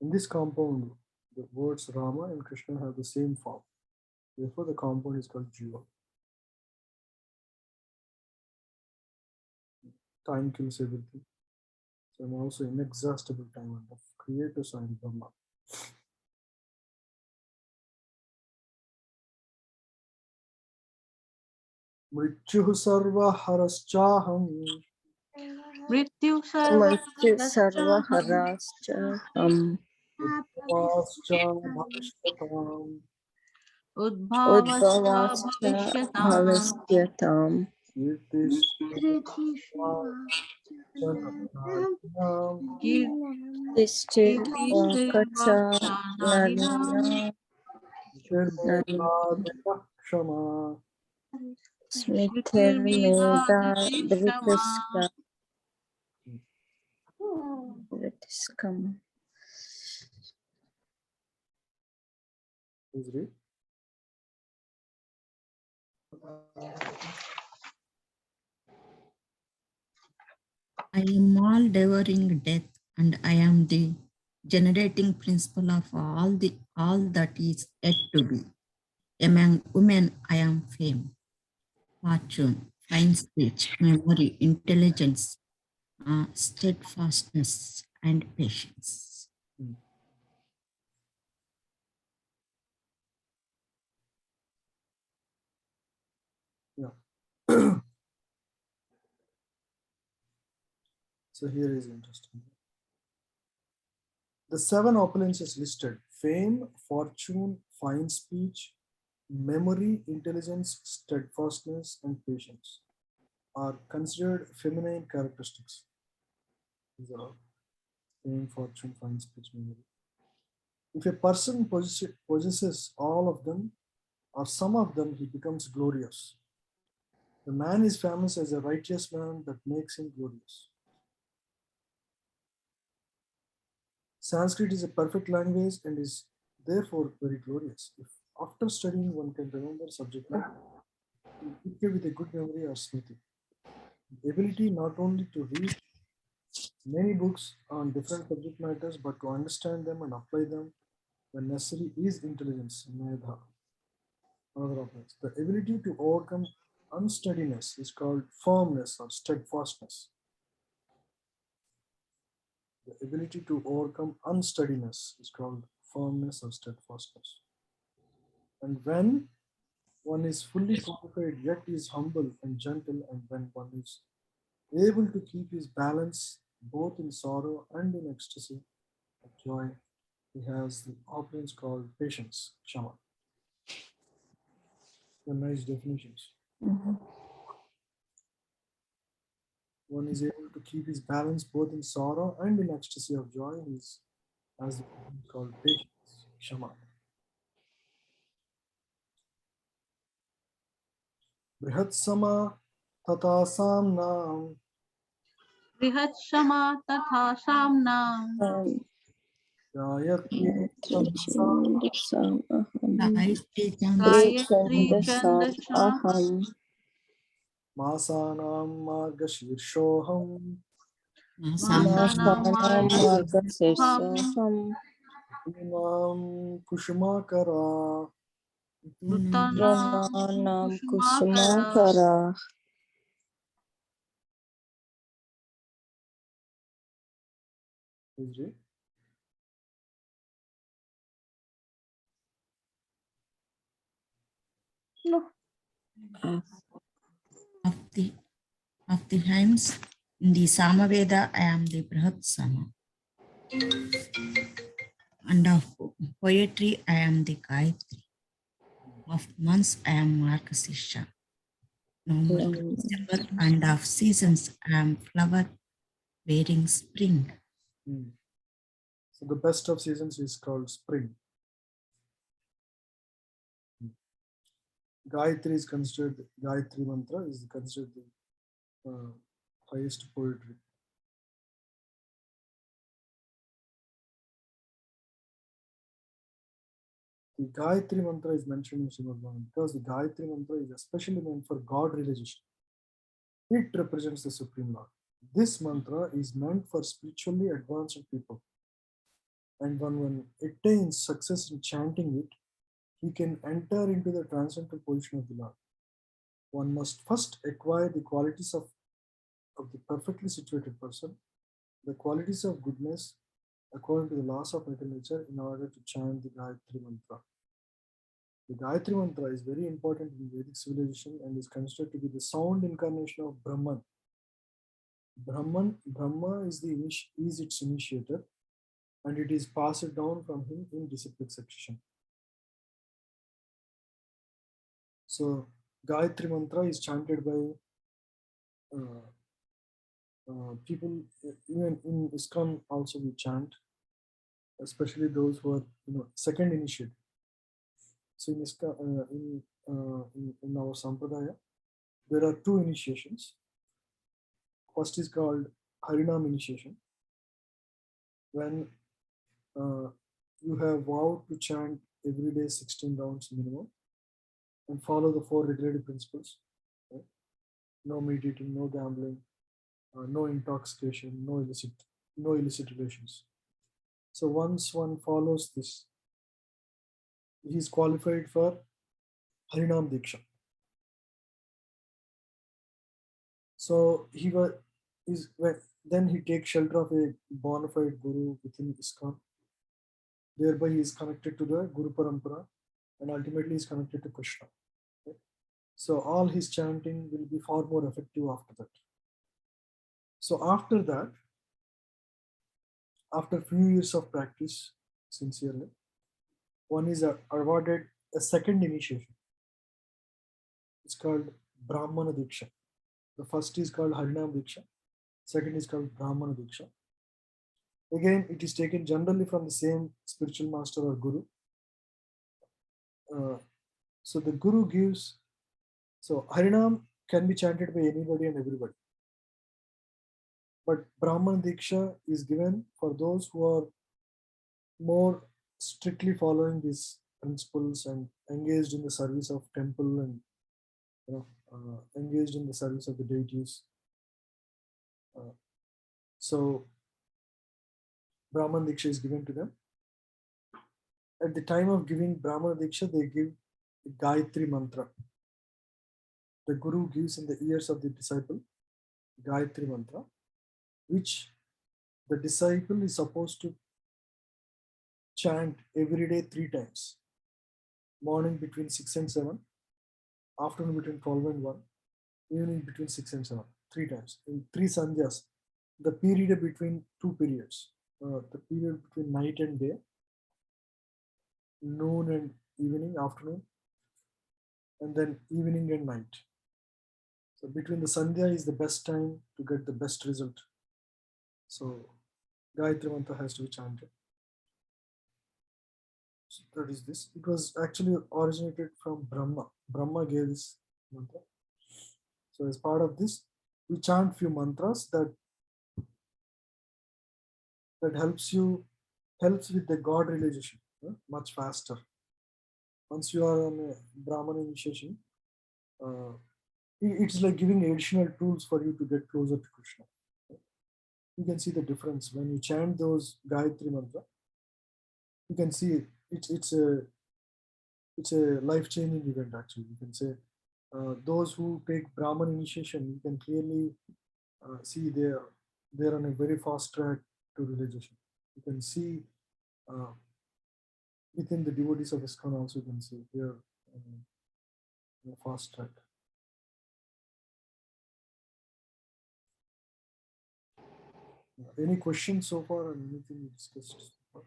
In this compound, the words Rama and Krishna have the same form. Therefore, the compound is called dual. Time kills everything. So I'm also inexhaustible time, and of creators I am Brahma. Mrityuh sarva haraschaham Mrityu Mrityu sarva sarva harascha ham. udbhavascha bhavishyatam Udbhavascha Udbhavascha bhavishyataam. bhavasyatam. kirtishtam Tishtirvakacha Kirtisirvaksanadinam. narina narin. kshama. Smithirmeda Smritirmedaditi kshama. britiska britiskam. Please read. I am all devouring death, and I am the generating principle of all that is yet to be. Among women, I am fame, fortune, fine speech, memory, intelligence, steadfastness, and patience. Yeah. So here is interesting. The 7 opulences listed: fame, fortune, fine speech, memory, intelligence, steadfastness, and patience are considered feminine characteristics. These are all fame, fortune, fine speech, memory. If a person possesses all of them or some of them, he becomes glorious. The man is famous as a righteous man that makes him glorious. Sanskrit is a perfect language and is therefore very glorious. If after studying one can remember subject matter, with a good memory or smriti. The ability not only to read many books on different subject matters, but to understand them and apply them when necessary is intelligence, medha. Another options. The ability to overcome unsteadiness is called firmness or steadfastness. The ability to overcome unsteadiness is called firmness or steadfastness. And when one is fully qualified yet is humble and gentle, and when one is able to keep his balance both in sorrow and in ecstasy of joy, he has the opulence called patience, Shama. They're nice definitions. Mhm. One is able to keep his balance both in sorrow and in ecstasy of joy. He has the opulence called patience, Shama. Brihatsama tata samnam Brihatshama tatha samnam. gayatri Trichandasam aham. Gayatri Gayatri Trichandasam chandasa. aham. masanam margashirshoham Masanam Masanam margasyoham. margasesaham. Imam Kushumakara. Utanam Prananam kusumakara. kusumakara. Is it? No. of the hymns in the Samaveda, I am the Brihat Sama. And of poetry, I am the Gayatri. Of months, I am Margasisha. November, December, and of seasons, I am flower bearing spring. So the best of seasons is called spring. Gayatri is considered, Gayatri mantra is considered the highest poetry. The Gayatri mantra is mentioned in Srimad Bhagavad because the Gayatri mantra is especially meant for God realization. It represents the Supreme Lord. This mantra is meant for spiritually advanced people. And when one attains success in chanting it, he can enter into the transcendental position of the Lord. One must first acquire the qualities of the perfectly situated person, the qualities of goodness according to the laws of nature in order to chant the Gayatri mantra. The Gayatri mantra is very important in Vedic civilization and is considered to be the sound incarnation of Brahman. Brahma is its initiator, and it is passed down from him in disciplic succession. So Gayatri mantra is chanted by people, even in ISKCON also we chant, especially those who are second initiate. So in ISKCON, in our sampradaya, there are two initiations. First is called Harinam initiation, when you have vowed to chant every day 16 rounds minimum and follow the 4 regulative principles. Right? No meat eating, no gambling, no intoxication, no illicit relations. So once one follows this, he is qualified for Harinam Diksha. So then he takes shelter of a bona fide guru within ISKCON. Thereby he is connected to the Guru Parampara and ultimately is connected to Krishna. Right? So all his chanting will be far more effective after that. So after that, after few years of practice sincerely, one is awarded a second initiation. It's called Brahmana Diksha. The first is called Harinam Diksha. Second is called Brahmana Diksha. Again, it is taken generally from the same spiritual master or guru. So the guru gives, so Harinam can be chanted by anybody and everybody. But Brahmana Diksha is given for those who are more strictly following these principles and engaged in the service of temple and engaged in the service of the deities. So Brahman Diksha is given to them. At the time of giving Brahmana Diksha, they give the Gayatri mantra. The guru gives in the ears of the disciple Gayatri mantra, which the disciple is supposed to chant every day 3 times. Morning between 6 and 7, afternoon between 12 and 1, evening between 6 and 7, 3 times. In 3 sandhyas, the period between 2 periods, the period between night and day, noon and evening, afternoon, and then evening and night. So between the sandhya is the best time to get the best result. So Gayatri Mantra has to be chanted. So that is this. It was actually originated from Brahma. Brahma gave this mantra. So as part of this, we chant few mantras that helps with the God realization much faster. Once you are on a Brahman initiation, it's like giving additional tools for you to get closer to Krishna. You can see the difference when you chant those Gayatri mantra. You can see it's a life-changing event. Actually, you can say those who take Brahman initiation, you can clearly see they're on a very fast track to realization. You can see within the devotees of ISKCON also, you can see they're on a fast track. Any questions so far on anything we discussed so far?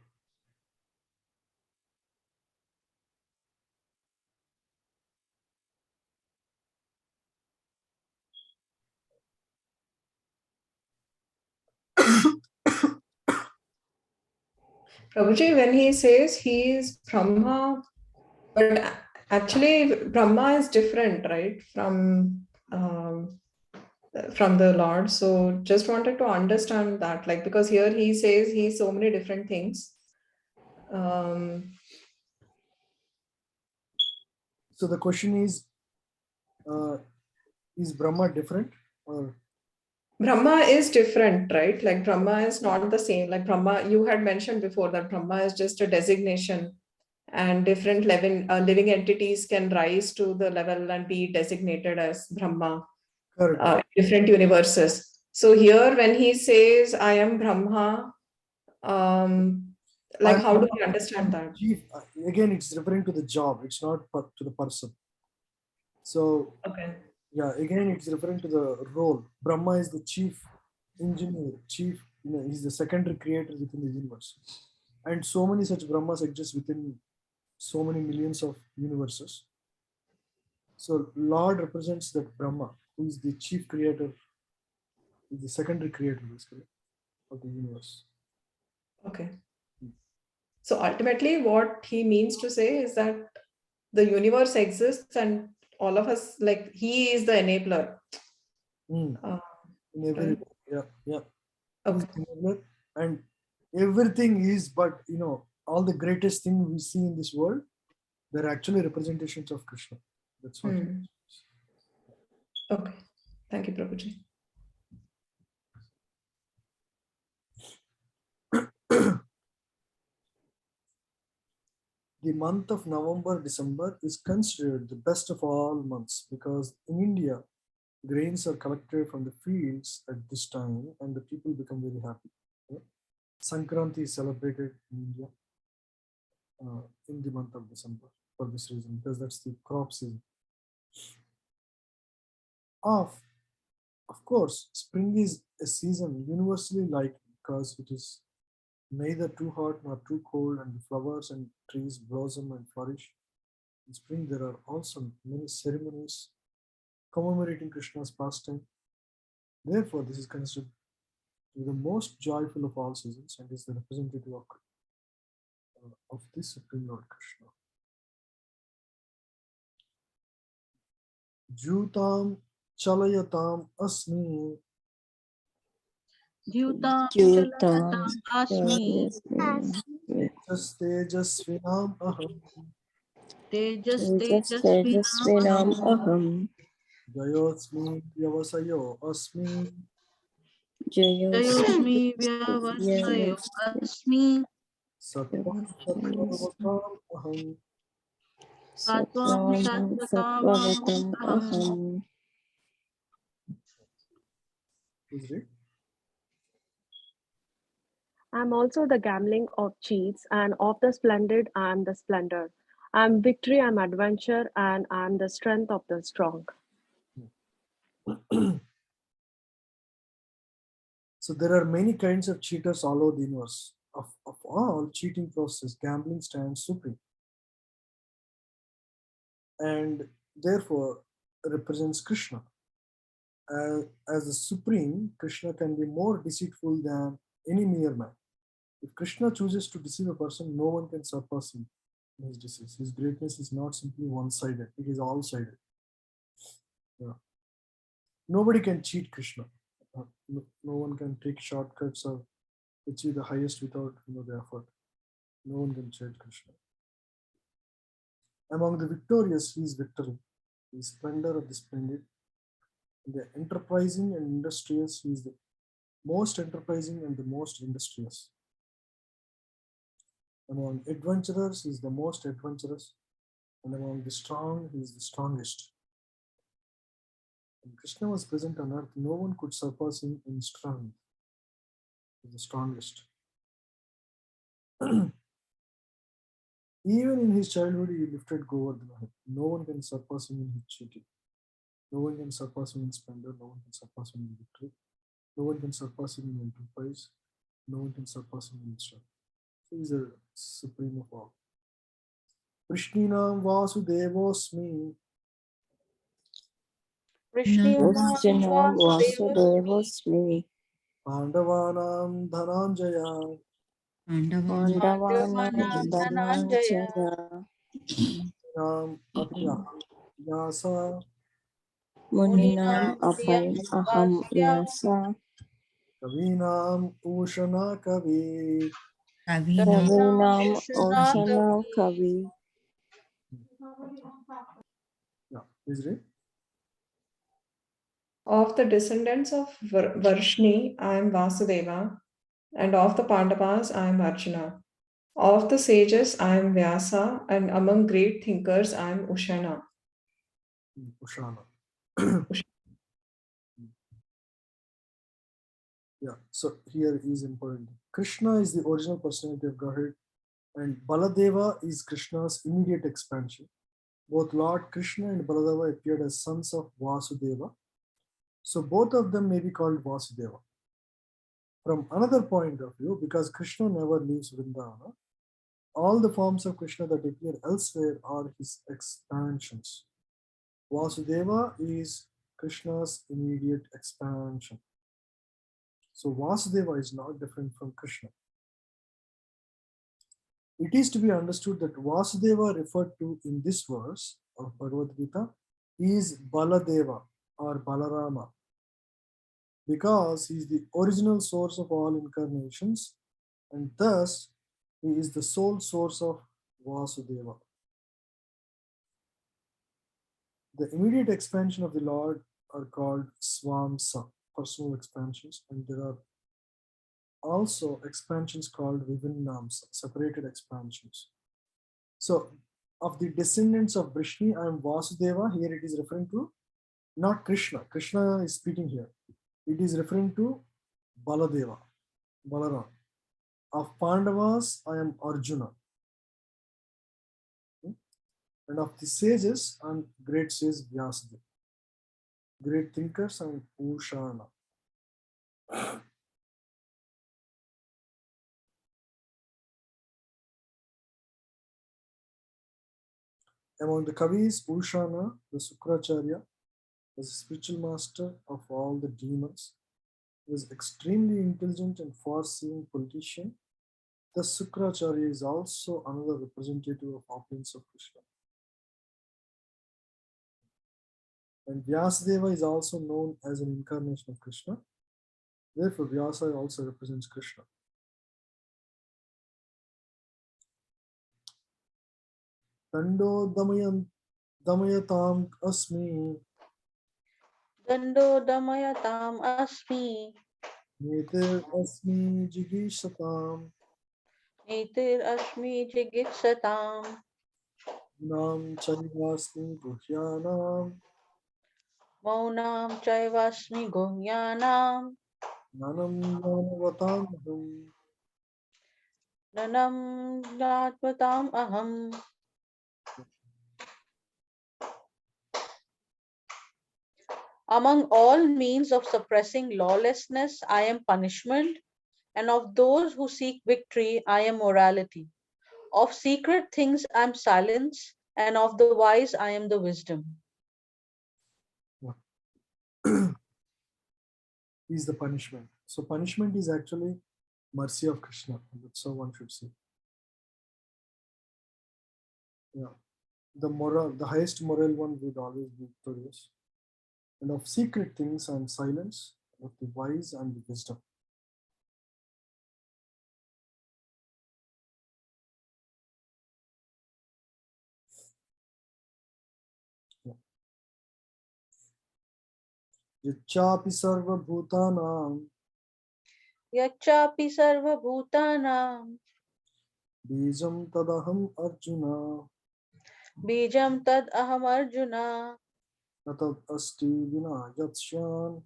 Prabhuji, when he says he is Brahma, but actually Brahma is different, right, from the Lord. So just wanted to understand that, like, because here he says he's so many different things. So the question is Brahma different or? Brahma is different, right? Like Brahma is not the same. Like Brahma, you had mentioned before that Brahma is just a designation, and different living entities can rise to the level and be designated as Brahma. Correct. Different universes. So here, when he says, "I am Brahma," like how do we understand that? Chief, again, it's referring to the job. It's not to the person. So Okay. yeah, again, it's referring to the role. Brahma is the chief engineer, he's the secondary creator within the universe. And so many such Brahmas exist within so many millions of universes. So Lord represents that Brahma, who is the chief creator, is the secondary creator basically of the universe. Okay. So ultimately, what he means to say is that the universe exists and all of us, like, he is the enabler. In every Right. yeah. Okay. And everything is, but all the greatest things we see in this world, they're actually representations of Krishna. That's what. Okay. Thank you, Prabhuji. The month of November, December is considered the best of all months because in India, grains are collected from the fields at this time and the people become very happy. Sankranti is celebrated in India in the month of December for this reason, because that's the crop season. Of course, spring is a season universally liked because it is neither too hot nor too cold, and the flowers and trees blossom and flourish. In spring, there are also many ceremonies commemorating Krishna's pastime. Therefore, this is considered to be the most joyful of all seasons and is the representative of the Supreme Lord Krishna. Jutam chalayatam asmi. Jutam Jutam chalayatam asmi. Tejasvinam aham. Tejasvinam aham. Jayosmi vyavasayo asmi. Jayosmi vyavasayo asmi. Sattvam sattvatam aham. Sattvam sattvatam aham. Please read. I am also the gambling of cheats, and of the splendid I am the splendor. I am victory, I am adventure, and I am the strength of the strong. So there are many kinds of cheaters all over the universe. Of all cheating process, gambling stands supreme and therefore represents Krishna. As the supreme, Krishna can be more deceitful than any mere man. If Krishna chooses to deceive a person, no one can surpass him in his deceit. His greatness is not simply one-sided; it is all-sided. Yeah. Nobody can cheat Krishna. No one can take shortcuts or achieve the highest without the effort. No one can cheat Krishna. Among the victorious, he is victory. The splendor of the splendid. The enterprising and industrious, he is the most enterprising and the most industrious. Among adventurers, he is the most adventurous. And among the strong, he is the strongest. When Krishna was present on earth, no one could surpass him in strength. He is the strongest. Even in his childhood, he lifted Govardhana. No one can surpass him in his cheating. No one can surpass him in splendor. No one can surpass him in victory. No one can surpass him in enterprise. No one can surpass him in strength. He is the supreme of all. Krishnam Vasudevosmi. Krishnam Krishnam Vasudevasmi Vasudevasmi. Pandavanam Dhananjaya. Pandavanam Pandavanam Dhananjaya Dhananjaya. Ram Apya Yasa. Muninam Muninam Apayam Aham Priyambhasya Vyasa. Kavinam Ushana Kavi. Kavina Kavinam Kavinam Ushana Oshana Kavi. Kavi. Yeah, please read. Of the descendants of Varshni, I am Vasudeva, and of the Pandavas, I am Arjuna. Of the sages, I am Vyasa, and among great thinkers, I am Ushana. Ushana. Yeah, so here is important. Krishna is the original personality of Godhead, and Baladeva is Krishna's immediate expansion. Both Lord Krishna and Baladeva appeared as sons of Vasudeva. So both of them may be called Vasudeva. From another point of view, because Krishna never leaves Vrindavana, all the forms of Krishna that appear elsewhere are his expansions. Vasudeva is Krishna's immediate expansion. So Vasudeva is not different from Krishna. It is to be understood that Vasudeva referred to in this verse of Bhagavad Gita is Baladeva or Balarama, because he is the original source of all incarnations, and thus he is the sole source of Vasudeva. The immediate expansion of the Lord are called Swamsa, personal expansions, and there are also expansions called Vivinnamsa, separated expansions. So, of the descendants of Vrishni, I am Vasudeva. Here it is referring to not Krishna. Krishna is speaking here. It is referring to Baladeva, Balaram. Of Pandavas, I am Arjuna. And of the sages, I am great sage Vyasadeva. Great thinkers, I am Ushana. Among the Kavis, Ushana, the Sukracharya, was a spiritual master of all the demons. He was extremely intelligent and far-seeing politician. The Sukracharya is also another representative of opulence of Krishna. And Vyasadeva is also known as an incarnation of Krishna. Therefore, Vyasa also represents Krishna. Tando Damayatam Asmi Dando Damayatam Asmi Netir Asmi Jigishatam Nitir Asmi Jigitsatam Nam Chaivasmi Guhyanam Maunam Chaivasmi Gunyanam Nanam Nanavatam Nanam Jnatvatam Aham. Among all means of suppressing lawlessness, I am punishment, and of those who seek victory, I am morality. Of secret things, I am silence, and of the wise, I am the wisdom. Is the punishment. So punishment is actually mercy of Krishna. That's how one should say. Yeah. The highest moral one would always be victorious. And of secret things and silence, of the wise and the wisdom. Yachapi sarva bhutanam Yachapi sarva bhutanam bijam tadaham arjuna bijam tad aham arjuna natad asti vina yatsyan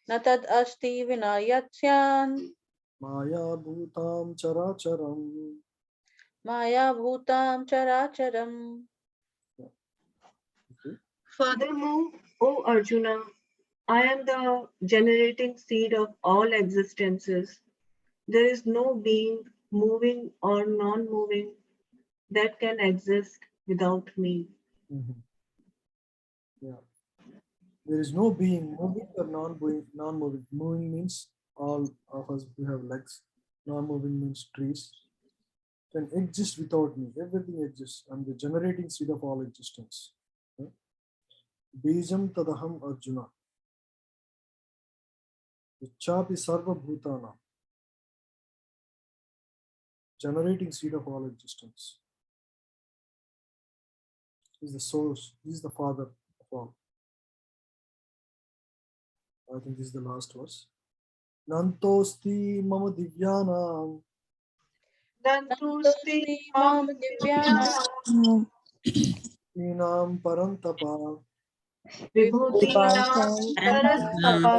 natad asti vinayatsyan maya bhutam characharam. maya bhutam characharam. Okay. Furthermore, O Arjuna, I am the generating seed of all existences. There is no being, moving or non moving, that can exist without me. Mhm. Yeah. There is no being moving or non-moving. Non-moving. Moving means all of us we have legs. Non-moving means trees. Can exist without me. Everything exists. I'm the generating seed of all existence. Okay? Bijam tadaham Arjuna. Chapi sarva bhutana. Generating seed of all existence. He is the source. He is the father of all. I think this is the last verse. Nantosti mama divyanam Nantusti Nantosti mam mam divyana inam parantapa vibhutinam Vibhavam parastapa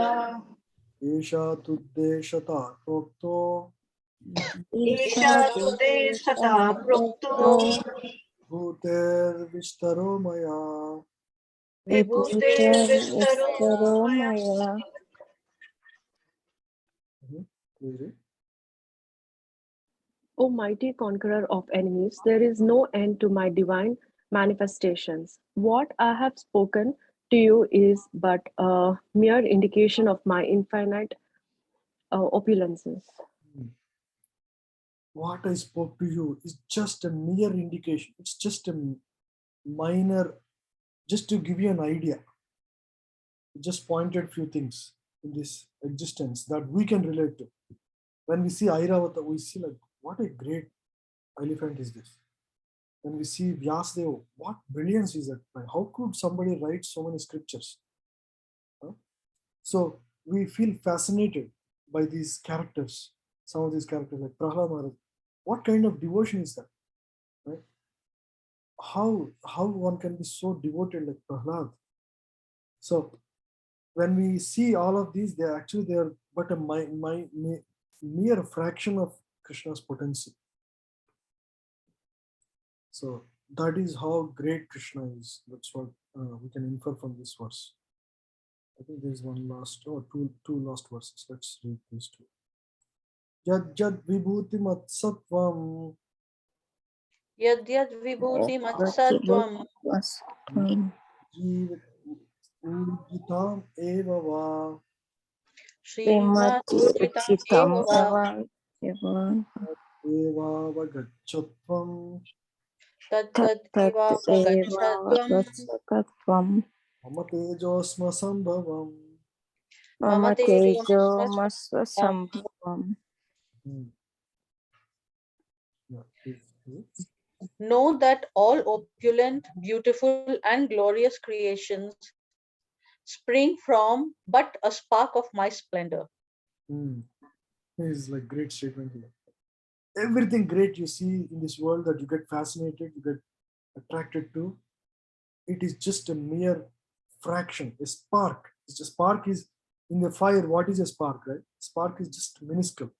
esha tuddeshata prokto isha Isha tude sata prokto Devato bhuter vistaro maya. vibhute Vibhutir vistaro Vistaro maya. Maya. Please read. O mighty conqueror of enemies, there is no end to my divine manifestations. What I have spoken to you is but a mere indication of my infinite opulences. What I spoke to you is just a mere indication. It's just a minor, just to give you an idea. It just pointed few things in this existence that we can relate to. When we see Airavata, we see like, what a great elephant is this. When we see Vyasdeva, what brilliance is that? Like, how could somebody write so many scriptures? Huh? So we feel fascinated by these characters. Some of these characters like Prahlad Maharaj. What kind of devotion is that? Right? How one can be so devoted like Prahlad? So when we see all of these, they are but a mere fraction of Krishna's potency. So that is how great Krishna is. That's what we can infer from this verse. I think there is one last or two last verses. Let's read these two. Yad yad vibhuti matsattvam Yad yad vibhuti matsattvam Vastam jitam eva va Srimad Srimati Urjitam Uchitam eva va Eva eva vagachatvam tad tad Tat eva Eva vagachatvam Vasakatvam mama tejosma sambhavam. Mama mama Tejo tejosmasva. Masva Sambhavam. Yeah, please. Know that all opulent, beautiful, and glorious creations spring from but a spark of my splendor. Is like great statement here. Everything great you see in this world that you get fascinated, you get attracted to, it is just a mere fraction, a spark. It's a spark is in the fire. What is a spark, right? Spark is just minuscule.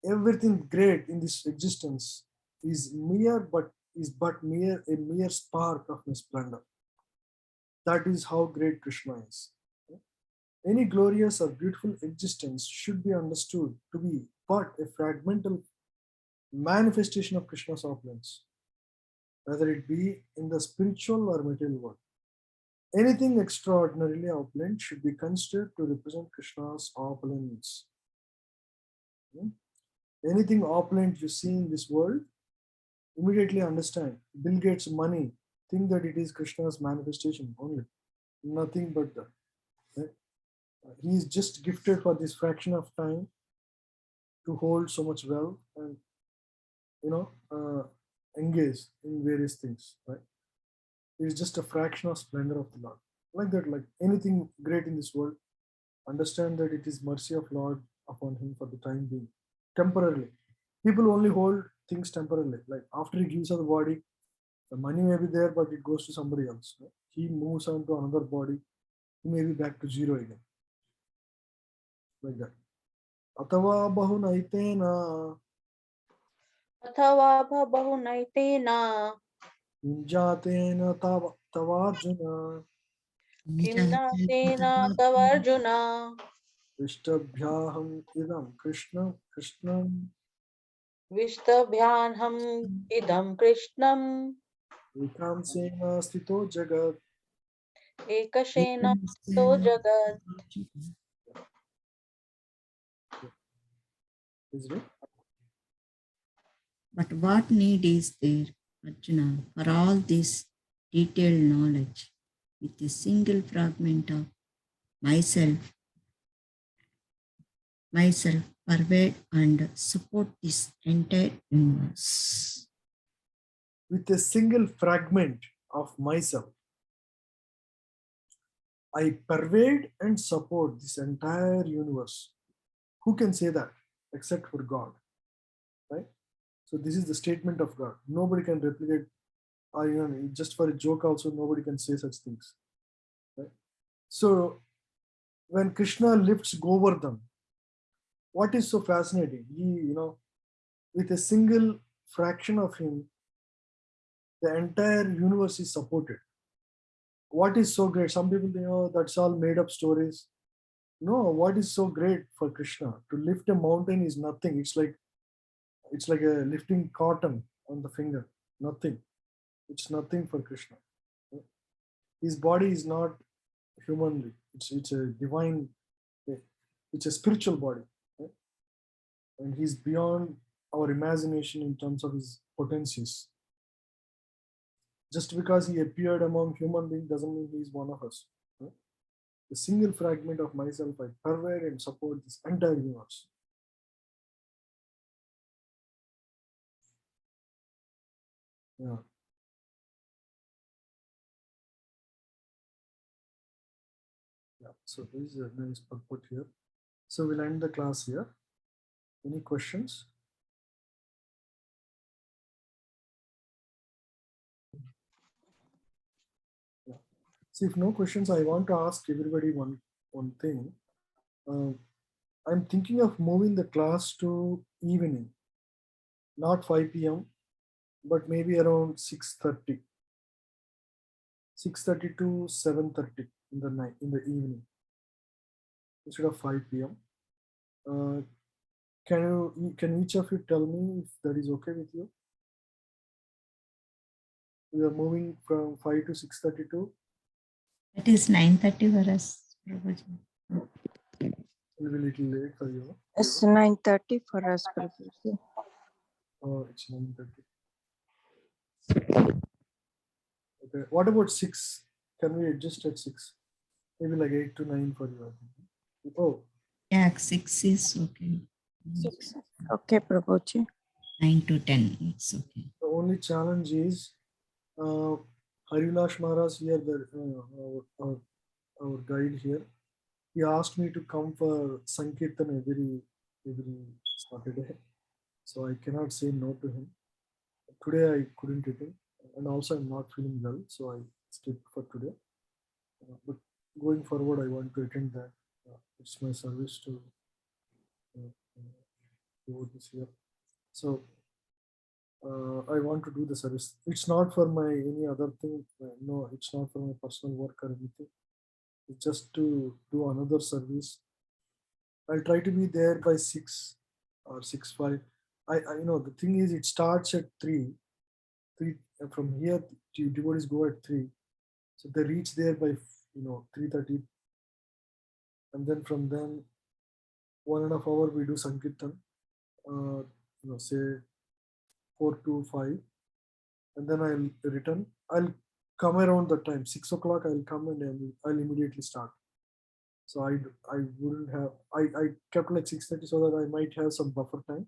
everything great in this existence is but a mere spark of my splendor. That is how great Krishna is. Any glorious or beautiful existence should be understood to be but a fragmental manifestation of Krishna's opulence, whether it be in the spiritual or material world. Anything extraordinarily opulent should be considered to represent Krishna's opulence. Anything opulent you see in this world, immediately understand Bill Gates' money, think that it is Krishna's manifestation only. Nothing but that. Right? He is just gifted for this fraction of time to hold so much wealth and engage in various things. Right? It is just a fraction of splendor of the Lord. Like that, like anything great in this world, understand that it is mercy of Lord upon him for the time being, temporarily. People only hold things temporarily. Like after he gives us the body, the money may be there, but it goes to somebody else. Right? He moves on to another body, he may be back to zero again. Like that. Atava bahunaitena Athava bahunaitina Ninjatena tavarjuna kimnatena tavarjuna Vishtabhyaham idam Krishnam Vishtabhyanham idam Krishnam Vikamsena Stito Jagat. Ekashena to jagat. Is it? But what need is there, Arjuna, for all this detailed knowledge? With a single fragment of myself, pervade and support this entire universe. With a single fragment of myself, I pervade and support this entire universe. Who can say that except for God? Right? So this is the statement of God. Nobody can replicate, or just for a joke also, nobody can say such things. Right? So when Krishna lifts Govardhan, what is so fascinating? He, with a single fraction of him, the entire universe is supported. What is so great? Some people, that's all made up stories. No, what is so great for Krishna? To lift a mountain is nothing. It's like a lifting cotton on the finger. Nothing. It's nothing for Krishna. His body is not humanly. It's a divine. It's a spiritual body, right? And he's beyond our imagination in terms of his potencies. Just because he appeared among human beings doesn't mean he is one of us. Right? A single fragment of myself, I pervade and support this entire universe. Yeah. Yeah. So this is a nice purport here. So we'll end the class here. Any questions? Yeah. See, if no questions, I want to ask everybody one thing. I'm thinking of moving the class to evening, not 5 p.m., but maybe around 6:30. 6:30 to 7:30 in the night, in the evening, instead of 5 p.m. Can each of you tell me if that is okay with you? We are moving from 5 to 6:32. It is 9:30 for us, Prabhuji. It will be a little late for you. It's 9:30 for us, Prabhuji. Oh, it's 9:30. Okay. What about 6? Can we adjust at 6? Maybe like 8 to 9 for you. I think. Oh, Yeah, 6 is okay. 6. Okay, Prabhuji. 9 to 10, it's okay. the only challenge is Harilash Maharaj here, our guide here. He asked me to come for Sankirtan every Saturday, so I cannot say no to him. Today I couldn't attend, and also I'm not feeling well, so I skipped for today. But going forward, I want to attend that. It's my service to devotees here. So I want to do the service. It's not for my any other thing. No, it's not for my personal work or anything. It's just to do another service. I'll try to be there by 6 or 6:05. The thing is, it starts at 3. 3 from here. Devotees go at 3, so they reach there by 3:30, and then from then 1.5 hour we do sankirtan. Say 4 to 5, and then I'll return. I'll come around the time 6 o'clock. I'll come and I'll immediately start. So I wouldn't have I kept like 6:30 so that I might have some buffer time.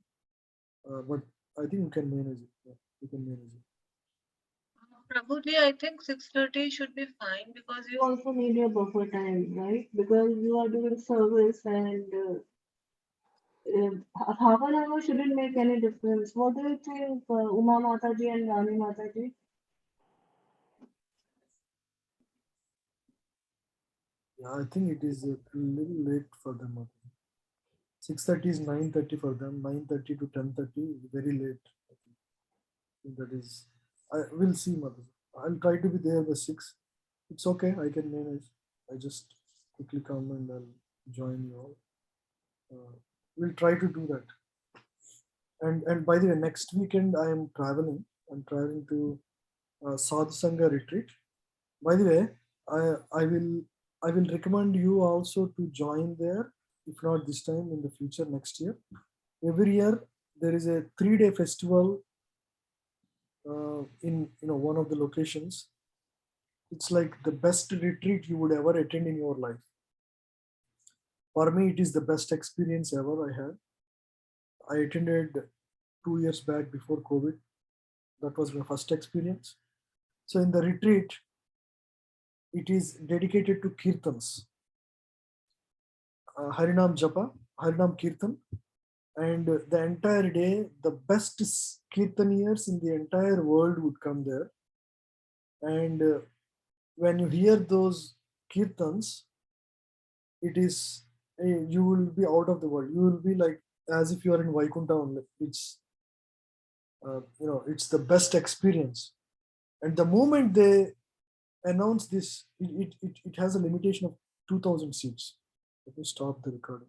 But I think you can manage it. Yeah, you can manage it. Prabhuji, I think 6:30 should be fine because You also need your buffer time, right? Because you are doing service and half an hour shouldn't make any difference. What do you think, Uma Mataji and Rani Mataji? Yeah, I think it is a little late for them. 6:30 is 9:30 for them. 9:30 to 10:30 is very late. I think that is. I will see, mother. I'll try to be there by 6. It's okay. I can manage. I just quickly come and I'll join you all. We'll try to do that. And by the way, next weekend I am traveling. I'm traveling to Sadhu Sangha retreat. By the way, I will recommend you also to join there. If not this time, in the future, next year. Every year there is a 3-day festival in one of the locations. It's like the best retreat you would ever attend in your life. For me, it is the best experience ever I had. I attended 2 years back before COVID. That was my first experience. So in the retreat, it is dedicated to kirtans, Harinam Japa, Harinam Kirtan, and the entire day, the best kirtaniers in the entire world would come there. And when you hear those kirtans, it is you will be out of the world. You will be like as if you are in Vaikuntha only. It's it's the best experience. And the moment they announce this, it has a limitation of 2,000 seats. Let me stop the recording.